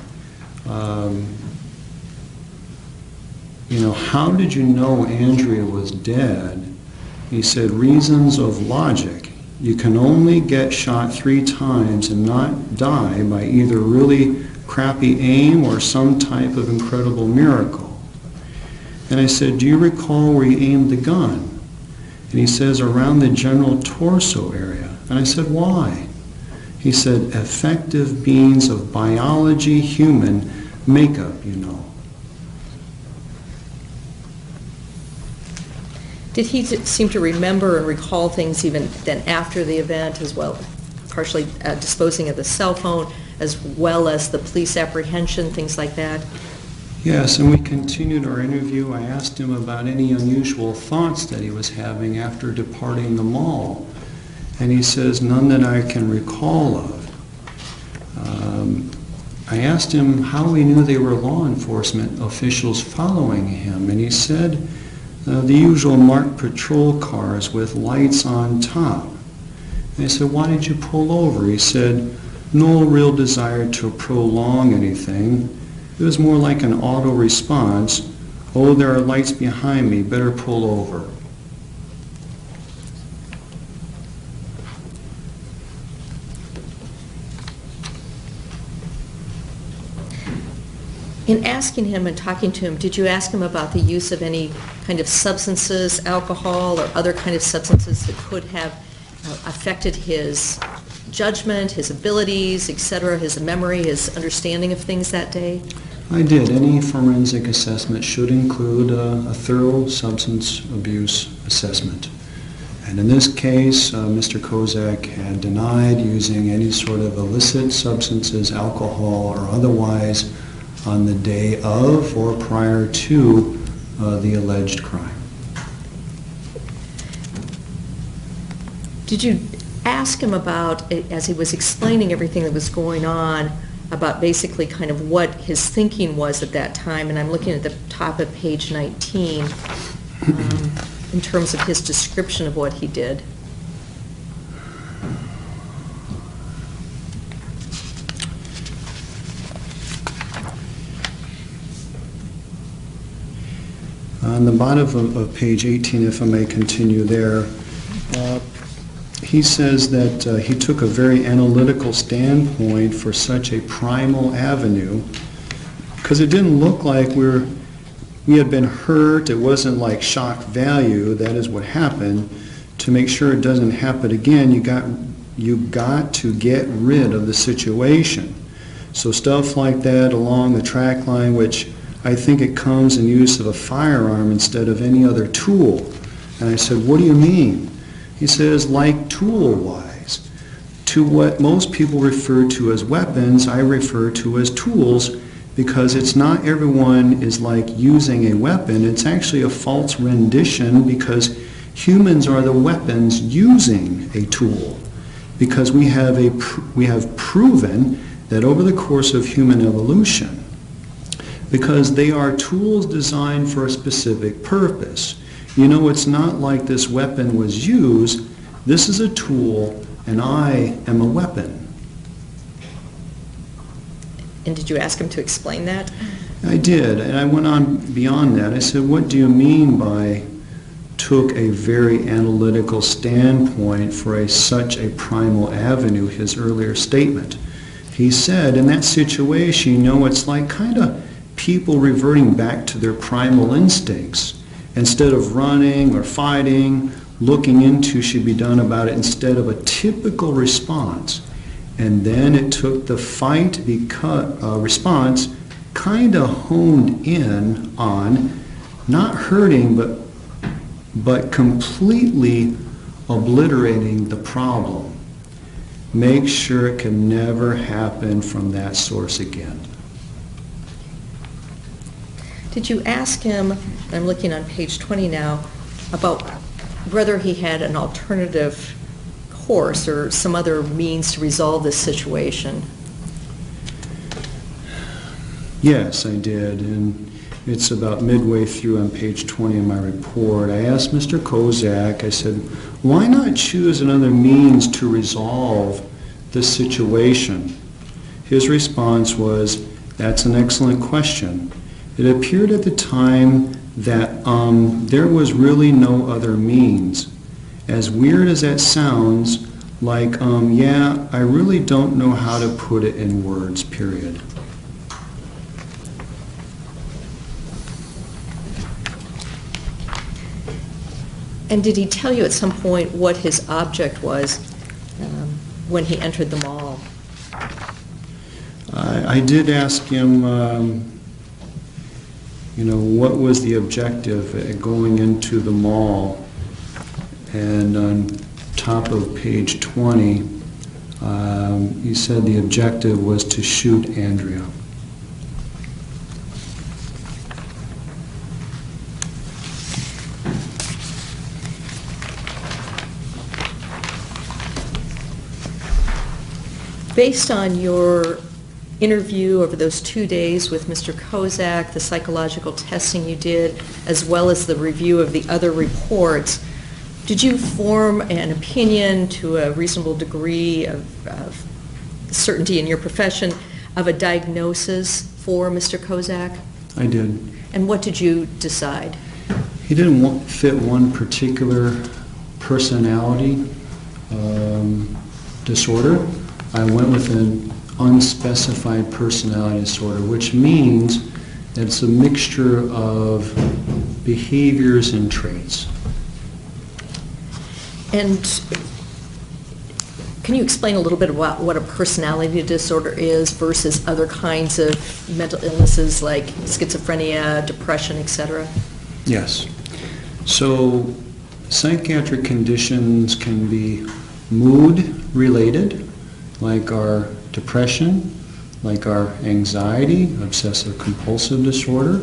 how did you know Andrea was dead? He said, reasons of logic. You can only get shot 3 times and not die by either really crappy aim or some type of incredible miracle. And I said, do you recall where you aimed the gun? And he says, around the general torso area. And I said, why? He said, effective means of biology, human makeup, Did he seem to remember and recall things even then after the event as well, partially disposing of the cell phone as well as the police apprehension, things like that? Yes, and we continued our interview. I asked him about any unusual thoughts that he was having after departing the mall. And he says, none that I can recall of. I asked him how he knew they were law enforcement officials following him. And he said, the usual marked patrol cars with lights on top. And I said, why did you pull over? He said, no real desire to prolong anything. It was more like an auto response. Oh, there are lights behind me, better pull over. In asking him and talking to him, did you ask him about the use of any kind of substances, alcohol or other kind of substances that could have affected his judgment, his abilities, etc., his memory, his understanding of things that day? I did. Any forensic assessment should include a thorough substance abuse assessment. And in this case, Mr. Kozak had denied using any sort of illicit substances, alcohol or otherwise, on the day of or prior to the alleged crime. Did you ask him about, as he was explaining everything that was going on, about basically kind of what his thinking was at that time? And I'm looking at the top of page 19 in terms of his description of what he did. On the bottom of page 18, if I may continue there, he says that he took a very analytical standpoint for such a primal avenue because it didn't look like we had been hurt. It wasn't like shock value. That is what happened. To make sure it doesn't happen again, you got to get rid of the situation. So stuff like that along the track line, which I think it comes in use of a firearm instead of any other tool. And I said, what do you mean? He says, like tool-wise. To what most people refer to as weapons, I refer to as tools, because it's not everyone is like using a weapon. It's actually a false rendition because humans are the weapons using a tool. Because we have proven that over the course of human evolution, because they are tools designed for a specific purpose. You know, it's not like this weapon was used. This is a tool, and I am a weapon. And did you ask him to explain that? I did, and I went on beyond that. I said, what do you mean by took a very analytical standpoint for such a primal avenue, his earlier statement? He said, in that situation, you know, it's like kind of people reverting back to their primal instincts. Instead of running or fighting, looking into should be done about it instead of a typical response. And then it took the fight response kind of honed in on not hurting but completely obliterating the problem. Make sure it can never happen from that source again. Did you ask him, I'm looking on page 20 now, about whether he had an alternative course or some other means to resolve this situation? Yes, I did, and it's about midway through on page 20 of my report. I asked Mr. Kozak, I said, why not choose another means to resolve this situation? His response was, that's an excellent question. It appeared at the time that there was really no other means. As weird as that sounds, like, yeah, I really don't know how to put it in words, period. And did he tell you at some point what his object was when he entered the mall? I did ask him, you know, what was the objective at going into the mall? And on top of page 20, he said the objective was to shoot Andrea. Based on your interview over those 2 days with Mr. Kozak, the psychological testing you did, as well as the review of the other reports, did you form an opinion to a reasonable degree of certainty in your profession of a diagnosis for Mr. Kozak? I did. And what did you decide? He didn't fit one particular personality disorder. I went with an unspecified personality disorder, which means that it's a mixture of behaviors and traits. And Can you explain a little bit about what a personality disorder is versus other kinds of mental illnesses like schizophrenia, depression, etc.? Yes. So psychiatric conditions can be mood-related, like our depression, like our anxiety, obsessive-compulsive disorder.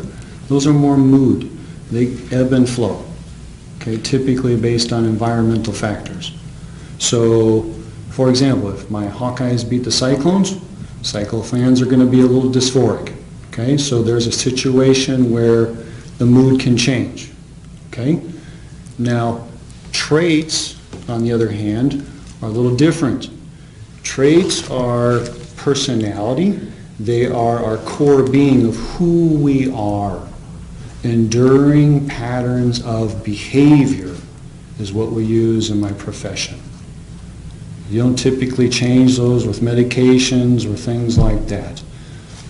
Those are more mood. They ebb and flow, okay, typically based on environmental factors. So, for example, if my Hawkeyes beat the Cyclones, Cyclone fans are going to be a little dysphoric, okay? So there's a situation where the mood can change, okay? Now, traits, on the other hand, are a little different. Traits are personality. They are our core being of who we are. Enduring patterns of behavior is what we use in my profession. You don't typically change those with medications or things like that.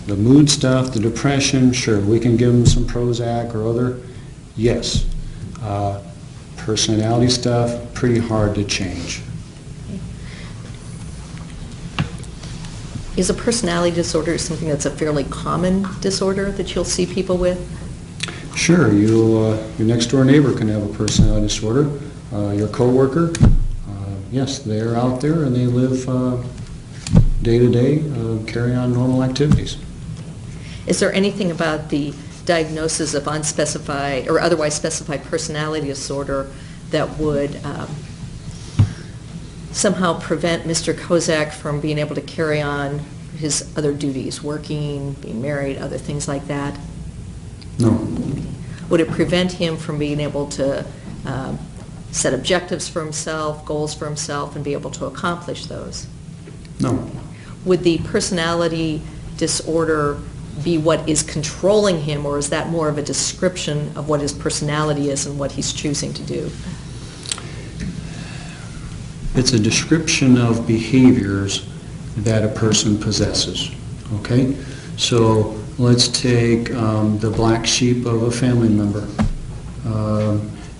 The mood stuff, the depression, sure, we can give them some Prozac or other, yes. Personality stuff, pretty hard to change. Is a personality disorder something that's a fairly common disorder that you'll see people with? Sure, your next door neighbor can have a personality disorder. Your coworker, yes, they're out there and they live day to day, carry on normal activities. Is there anything about the diagnosis of unspecified or otherwise specified personality disorder that would somehow prevent Mr. Kozak from being able to carry on his other duties, working, being married, other things like that? No. Would it prevent him from being able to set objectives for himself, goals for himself, and be able to accomplish those? No. Would the personality disorder be what is controlling him, or is that more of a description of what his personality is and what he's choosing to do? It's a description of behaviors that a person possesses, okay? So let's take the black sheep of a family member.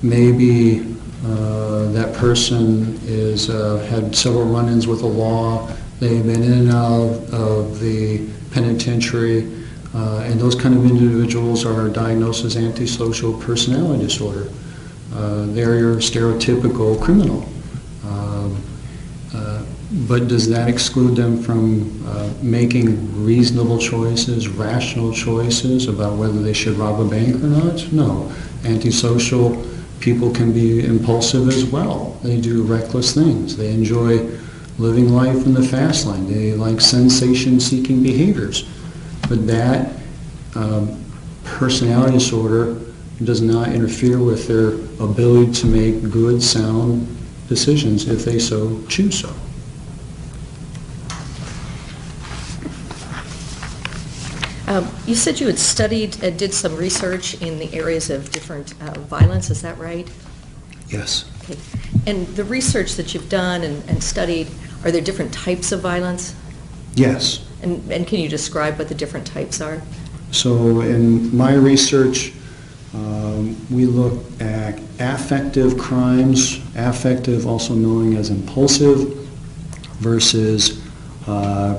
Maybe that person is had several run-ins with the law. They've been in and out of the penitentiary, and those kind of individuals are diagnosed as antisocial personality disorder. They're your stereotypical criminal. But does that exclude them from making reasonable choices, rational choices about whether they should rob a bank or not? No. Antisocial people can be impulsive as well. They do reckless things. They enjoy living life in the fast lane. They like sensation-seeking behaviors. But that personality disorder does not interfere with their ability to make good, sound decisions if they so choose so. You said you had studied, did some research in the areas of different violence, is that right? Yes. Okay. And the research that you've done and studied, are there different types of violence? Yes. And can you describe what the different types are? So in my research, we look at affective crimes, affective also known as impulsive, versus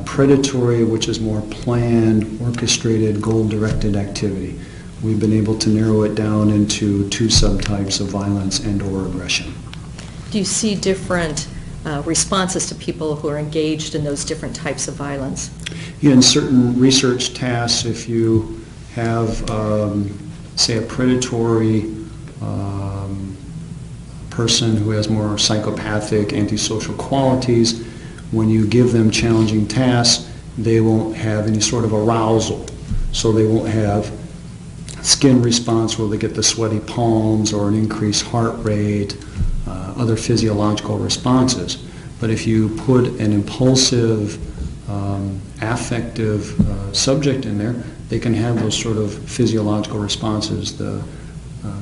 predatory, which is more planned, orchestrated, goal-directed activity. We've been able to narrow it down into two subtypes of violence and/or aggression. Do you see different responses to people who are engaged in those different types of violence? Yeah, in certain research tasks, if you have, say, a predatory person who has more psychopathic, antisocial qualities, when you give them challenging tasks, they won't have any sort of arousal. So they won't have skin response where they get the sweaty palms or an increased heart rate, other physiological responses. But if you put an impulsive, affective subject in there, they can have those sort of physiological responses, the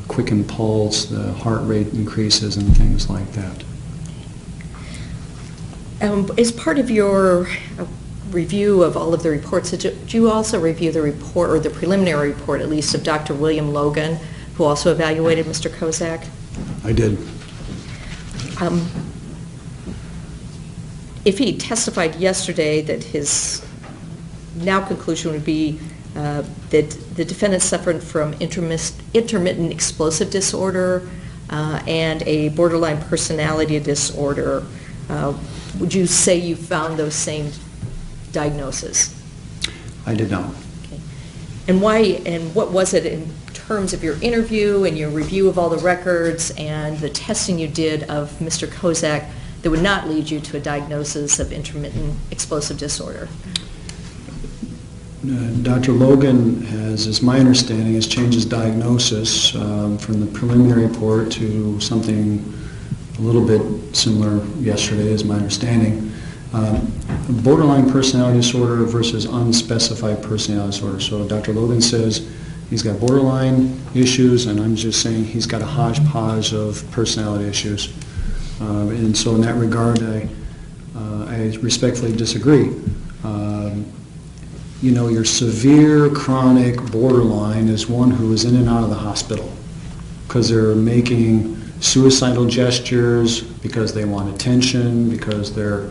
quickened pulse, the heart rate increases, and things like that. As part of your review of all of the reports, did you also review the report, or the preliminary report at least, of Dr. William Logan, who also evaluated Mr. Kozak? I did. if he testified yesterday that his now conclusion would be that the defendant suffered from intermittent explosive disorder and a borderline personality disorder, would you say you found those same diagnoses? I did not. Okay. And why, and what was it in terms of your interview and your review of all the records and the testing you did of Mr. Kozak that would not lead you to a diagnosis of intermittent explosive disorder? Dr. Logan has, as my understanding, has changed his diagnosis from the preliminary report to something a little bit similar yesterday, is my understanding. Borderline personality disorder versus unspecified personality disorder. So Dr. Logan says he's got borderline issues, and I'm just saying he's got a hodgepodge of personality issues. And so in that regard, I respectfully disagree. You know, your severe chronic borderline is one who is in and out of the hospital because they're making suicidal gestures, because they want attention, because their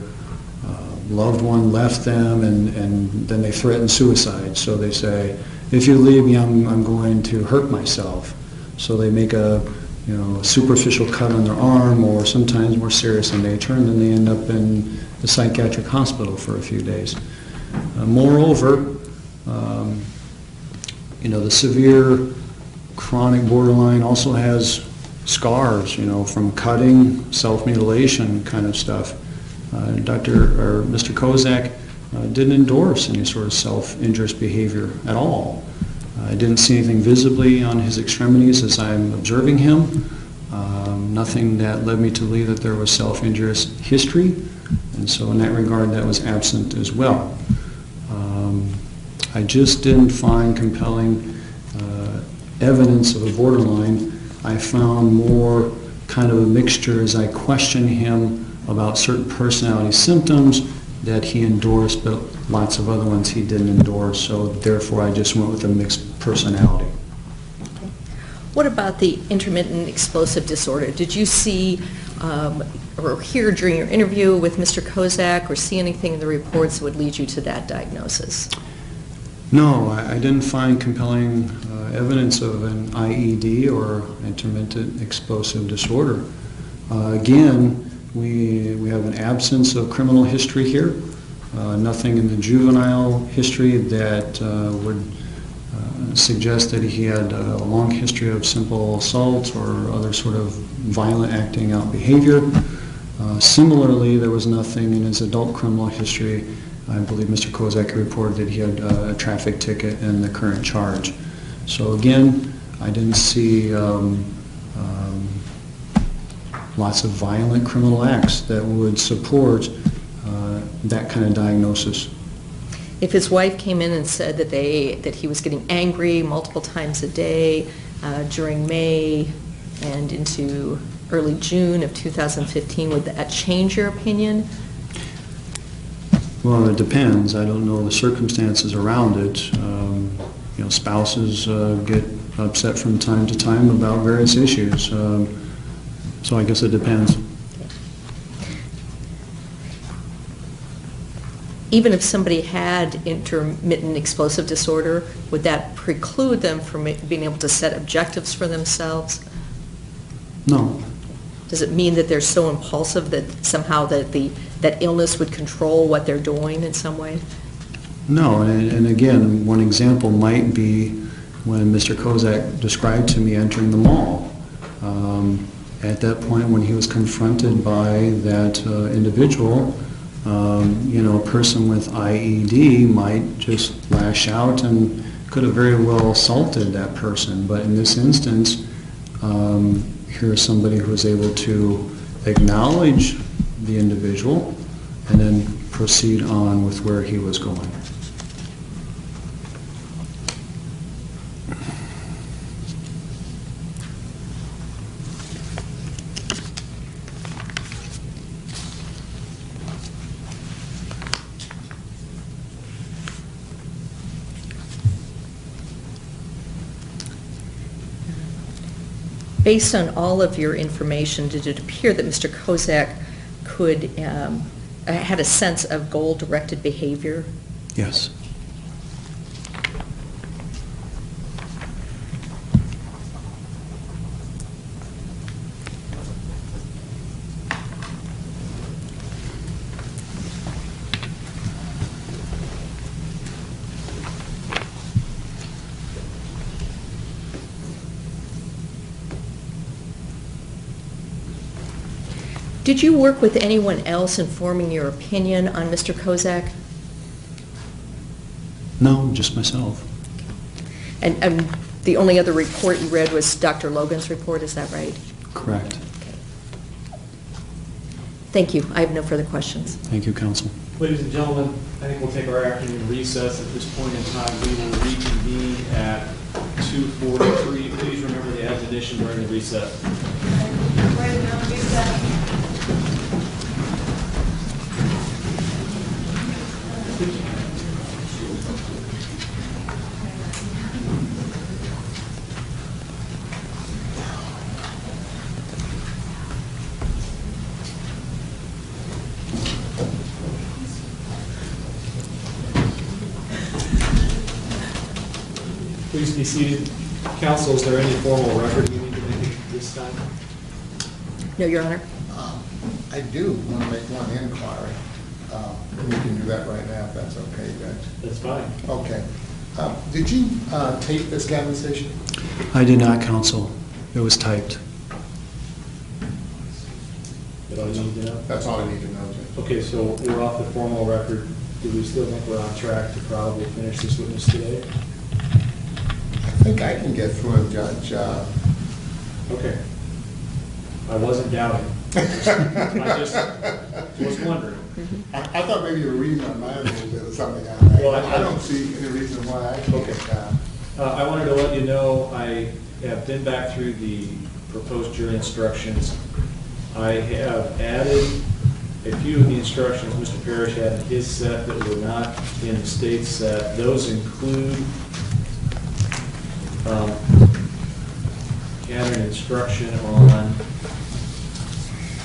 loved one left them, and then they threaten suicide. So they say, if you leave me, I'm going to hurt myself. So they make a superficial cut on their arm, or sometimes more serious in nature, and then they end up in the psychiatric hospital for a few days. Moreover, the severe chronic borderline also has scars, from cutting, self-mutilation kind of stuff. Mr. Kozak didn't endorse any sort of self-injurious behavior at all. I didn't see anything visibly on his extremities as I'm observing him. Nothing that led me to believe that there was self-injurious history, and so in that regard that was absent as well. I just didn't find compelling evidence of a borderline. I found more kind of a mixture as I questioned him about certain personality symptoms that he endorsed, but lots of other ones he didn't endorse, so therefore I just went with a mixed personality. What about the intermittent explosive disorder? Did you see or hear during your interview with Mr. Kozak or see anything in the reports that would lead you to that diagnosis? No, I didn't find compelling evidence of an IED or intermittent explosive disorder. Again, we have an absence of criminal history here. Nothing in the juvenile history that would suggest that he had a long history of simple assault or other sort of violent acting out behavior. Similarly, there was nothing in his adult criminal history. I believe Mr. Kozak reported that he had a traffic ticket and the current charge. So again, I didn't see lots of violent criminal acts that would support that kind of diagnosis. If his wife came in and said that he was getting angry multiple times a day during May and into early June of 2015, would that change your opinion? Well, it depends. I don't know the circumstances around it. Spouses get upset from time to time about various issues. So I guess it depends. Even if somebody had intermittent explosive disorder, would that preclude them from being able to set objectives for themselves? No. Does it mean that they're so impulsive that somehow that illness would control what they're doing in some way? No, and again, one example might be when Mr. Kozak described to me entering the mall. At that point when he was confronted by that individual, a person with IED might just lash out and could have very well assaulted that person. But in this instance, here's somebody who was able to acknowledge the individual and then proceed on with where he was going. Based on all of your information, did it appear that Mr. Kozak could had a sense of goal-directed behavior? Yes. Did you work with anyone else in forming your opinion on Mr. Kozak? No, just myself. And the only other report you read was Dr. Logan's report, is that right? Correct. Okay. Thank you. I have no further questions. Thank you, counsel. Ladies and gentlemen, I think we'll take our afternoon recess. At this point in time, we will reconvene at 2:43. Please remember the admonition during the recess. Right now, recess. Please be seated. Counsel, is there any formal record you need to make at this time? No, Your Honor. I do want to make one inquiry. We can do that right now, if that's okay, Judge. That's fine. Okay. Did you tape this conversation? I did not, counsel. It was typed. That all you need to know? That's all I need to know, Judge. Okay, so we're off the formal record. Do we still think we're on track to probably finish this witness today? I think I can get through it, Judge. Okay. I wasn't doubting. I just was wondering. I thought maybe you were reading my mind a little bit or something. Well, I don't see any reason why I can't. Okay. I wanted to let you know I have been back through the proposed jury instructions. I have added a few of the instructions Mr. Parrish had in his set that were not in the state set. Those include add an instruction on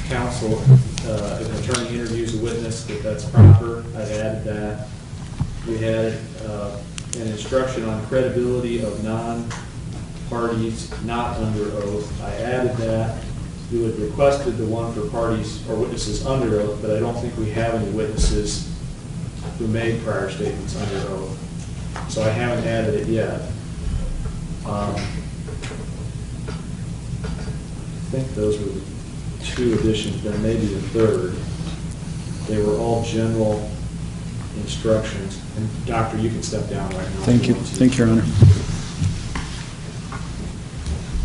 counsel, if an attorney interviews a witness, that's proper. I've added that. We had an instruction on credibility of non-parties not under oath. I added that. You had requested the one for parties or witnesses under oath, but I don't think we have any witnesses who made prior statements under oath. So I haven't added it yet. I think those were the two additions. There may be a third. They were all general instructions. And Doctor, you can step down right now. Thank you. Thank you, Your Honor.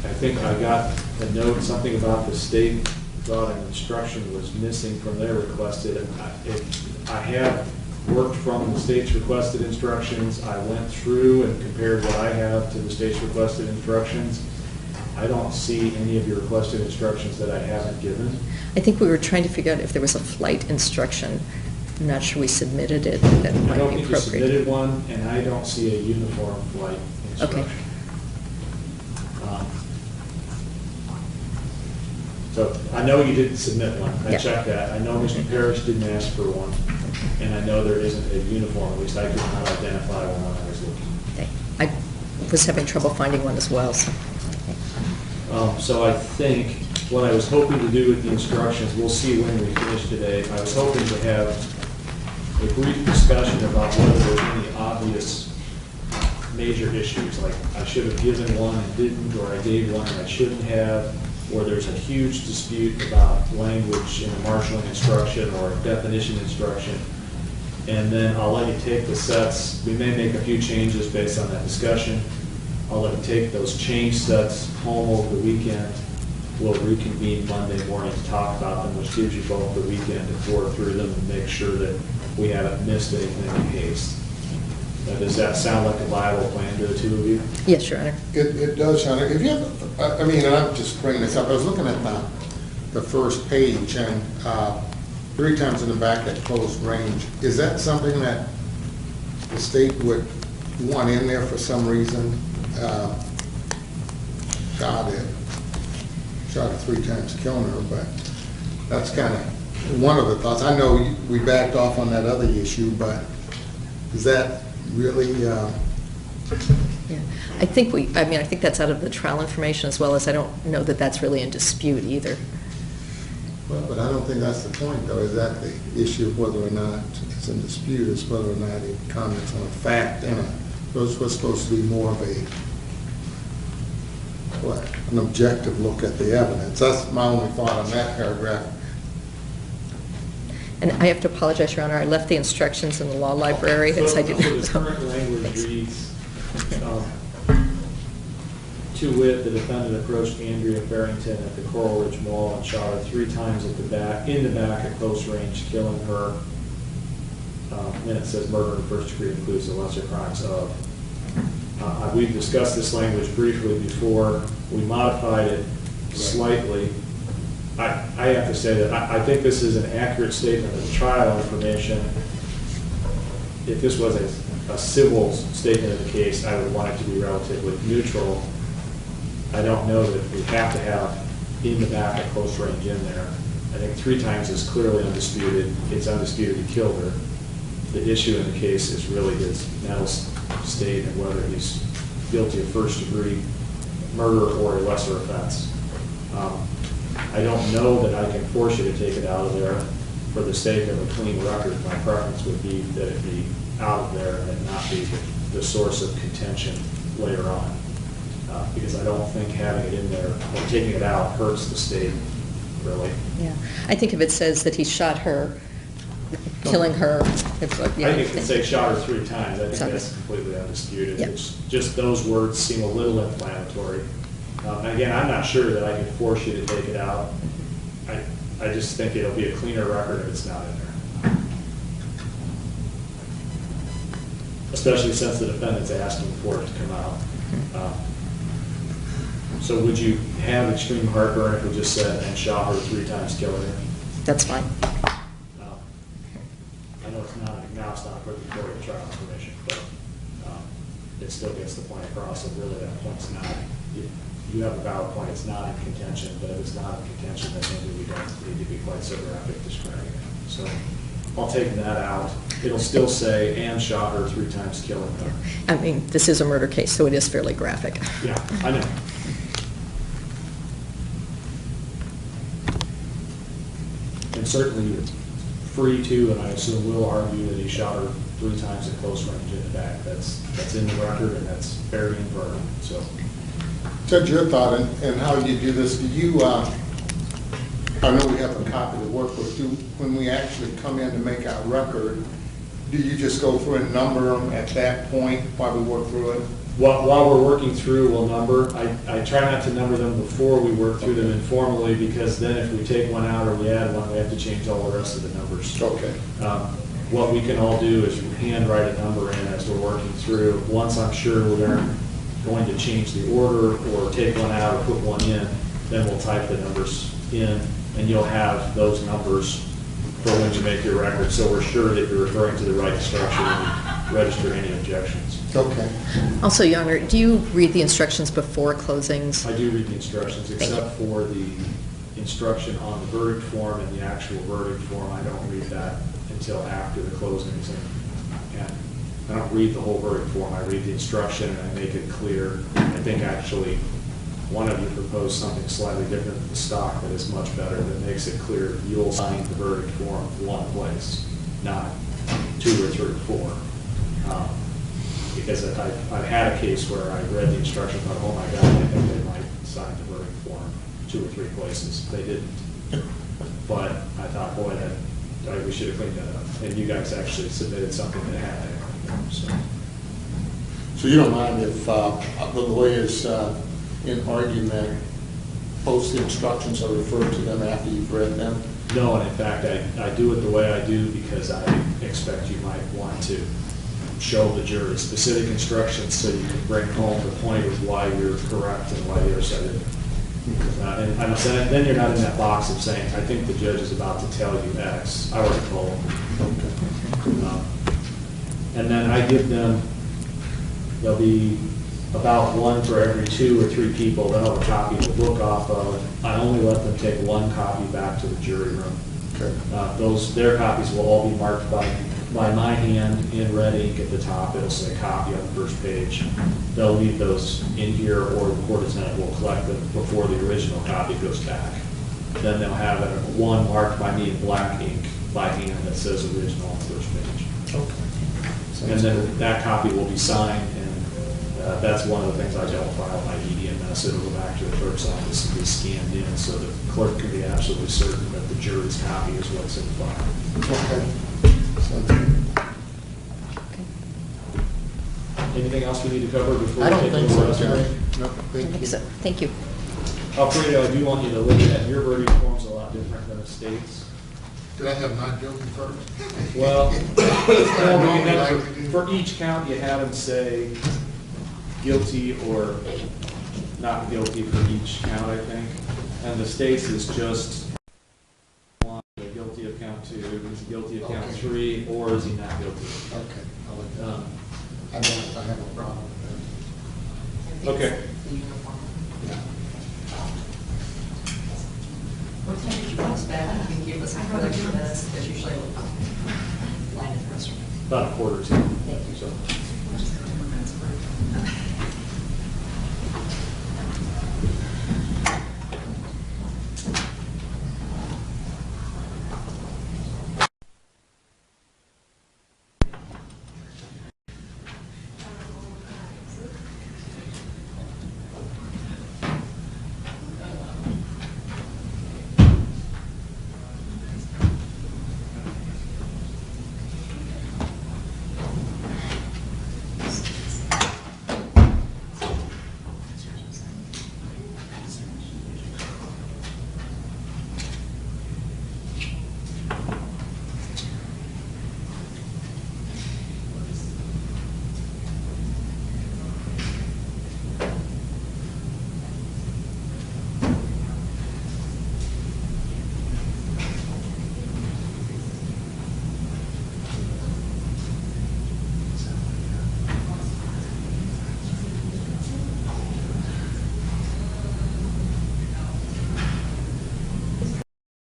I think I got a note, something about the state thought an instruction was missing from their requested. I have worked from the state's requested instructions. I went through and compared what I have to the state's requested instructions. I don't see any of your requested instructions that I haven't given. I think we were trying to figure out if there was a flight instruction. I'm not sure we submitted it. That I might don't be think you appropriate. submitted one, and I don't see a uniform flight instruction. Okay. So I know you didn't submit one. I Yeah. checked that. I know Mr. Parrish didn't ask for one, and I know there isn't a uniform. At least I could not identify one when I was looking. Okay. I was having trouble finding one as well, so. So I think what I was hoping to do with the instructions, we'll see when we finish today. I was hoping to have a brief discussion about whether there's any obvious major issues, like I should have given one and didn't, or I gave one and I shouldn't have, or there's a huge dispute about language in a marshalling instruction or a definition instruction. And then I'll let you take the sets. We may make a few changes based on that discussion. I'll let you take those change sets home over the weekend. We'll reconvene Monday morning to talk about them, which gives you both the weekend to pour through them and make sure that we haven't missed anything in haste. Now, does that sound like a viable plan to the two of you? Yes, Your Honor. It does, Sean. If you have, I mean, and I'm just bringing this up, I was looking at the first page, and 3 times in the back at close range. Is that something that the state would want in there for some reason? Shot at 3 times killing her, but that's kind of one of the thoughts, I know we backed off on that other issue, but is that really, Yeah, I think I think that's out of the trial information as well as I don't know that that's really in dispute either. well, but I don't think that's the point, though. Is that the issue of whether or not it's in dispute, is whether or not it comments on a fact in it. Those were supposed to be more of an objective look at the evidence. That's my only thought on that paragraph. And I have to apologize, Your Honor, I left the instructions in the law library. So I didn't. the current language reads, to wit, the defendant approached Andrea Farrington at the Coral Ridge Mall and shot her 3 times in the back at close range, killing her. Then it says murder in the first degree includes the lesser crimes of. We've discussed this language briefly before. We modified it slightly. I have to say that I think this is an accurate statement of trial information. If this was a civil statement of the case, I would want it to be relatively neutral. I don't know that we have to have in the back at close range in there. I think 3 times is clearly undisputed. It's undisputed he killed her. The issue in the case is really his mental state and whether he's guilty of first degree murder or a lesser offense. I don't know that I can force you to take it out of there for the sake of a clean record. My preference would be that it be out of there and it not be the source of contention later on. Because I don't think having it in there or taking it out hurts the state, really. Yeah, I think if it says that he shot her, killing her. I think it could say shot her 3 times. I think that's completely undisputed. Yep. It's just those words seem a little inflammatory. And again, I'm not sure that I can force you to take it out. I just think it'll be a cleaner record if it's not in there. Especially since the defendant's asking for it to come out. So would you have extreme heartburn if we just said and shot her 3 times, killing her? That's fine. I know it's not a quick trial information, but it still gets the point across that really that point's not, you have a valid point, it's not in contention, but if it's not in contention, then maybe we don't need to be quite so graphic describing it. So I'll take that out. It'll still say and shot her 3 times, killing her. I mean, this is a murder case, so it is fairly graphic. Yeah, I know. And certainly you're free to, and I assume will argue that he shot her 3 times at close range in the back. That's in the record, and that's very infirm, so. Judge, your thought and how you do this, do you, I know we have a copy to work with, when we actually come in to make our record, do you just go through and number them at that point while we work through it? While we're working through, we'll number. I try not to number them before we work through them informally, because then if we take one out or we add one, we have to change all the rest of the numbers. Okay. What we can all do is hand write a number in as we're working through. Once I'm sure we aren't going to change the order or take one out or put one in, then we'll type the numbers in, and you'll have those numbers for when you make your record, so we're sure that you're referring to the right instruction and register any objections. Okay. Also, Your Honor, do you read the instructions before closings? I do read the instructions, except for the instruction on the verdict form and the actual verdict form. I don't read that until after the closings. And I don't read the whole verdict form. I read the instruction and I make it clear. I think actually one of you proposed something slightly different than the stock that is much better, that makes it clear you'll sign the verdict form one place, not 2 or 3 or 4. Because I've had a case where I read the instruction and thought, oh my God, I think they might sign the verdict form 2 or 3 places. They didn't. But I thought, boy, we should have cleaned that up. And you guys actually submitted something that had that. So you don't mind if the lawyers in argument post the instructions or refer to them after you've read them? No, and in fact, I do it the way I do because I expect you might want to show the jury specific instructions so you can bring home the point of why you're correct and why the other side isn't. And then you're not in that box of saying, I think the judge is about to tell you X. I already told them. And then I give them, there'll be about 1 for every 2 or 3 people. They'll have a copy to look off of. I only let them take 1 copy back to the jury room. Okay. Their copies will all be marked by my hand in red ink at the top. It'll say copy on the first page. They'll leave those in here, or the court attendant will collect them before the original copy goes back. Then they'll have one marked by me in black ink by hand that says original on the first page. Okay. And then that copy will be signed, and that's one of the things I don't file my EDMS. It'll go back to the clerk's office and be scanned in, so the clerk can be absolutely certain that the jury's copy is what's in the file. Okay. Sounds good. Anything else we need to cover before I we don't take think the so, rest of Jerry. it? No, I thank think you. so. Thank you. Alfredo, I do want you to look at your verdict form's a lot different than the state's. Did I have not guilty first? Well, normally like to do. for each count, you had them say guilty or not guilty for each count, I think. And the state's is just one, guilty of count 2, is he guilty of count Okay. 3, or is he not guilty? Okay, I like that. Um, I have no problem with Okay. What time did you want us back? You can give us a couple extra minutes, because usually we'll line in the restaurant. About a quarter to. Thank you. So.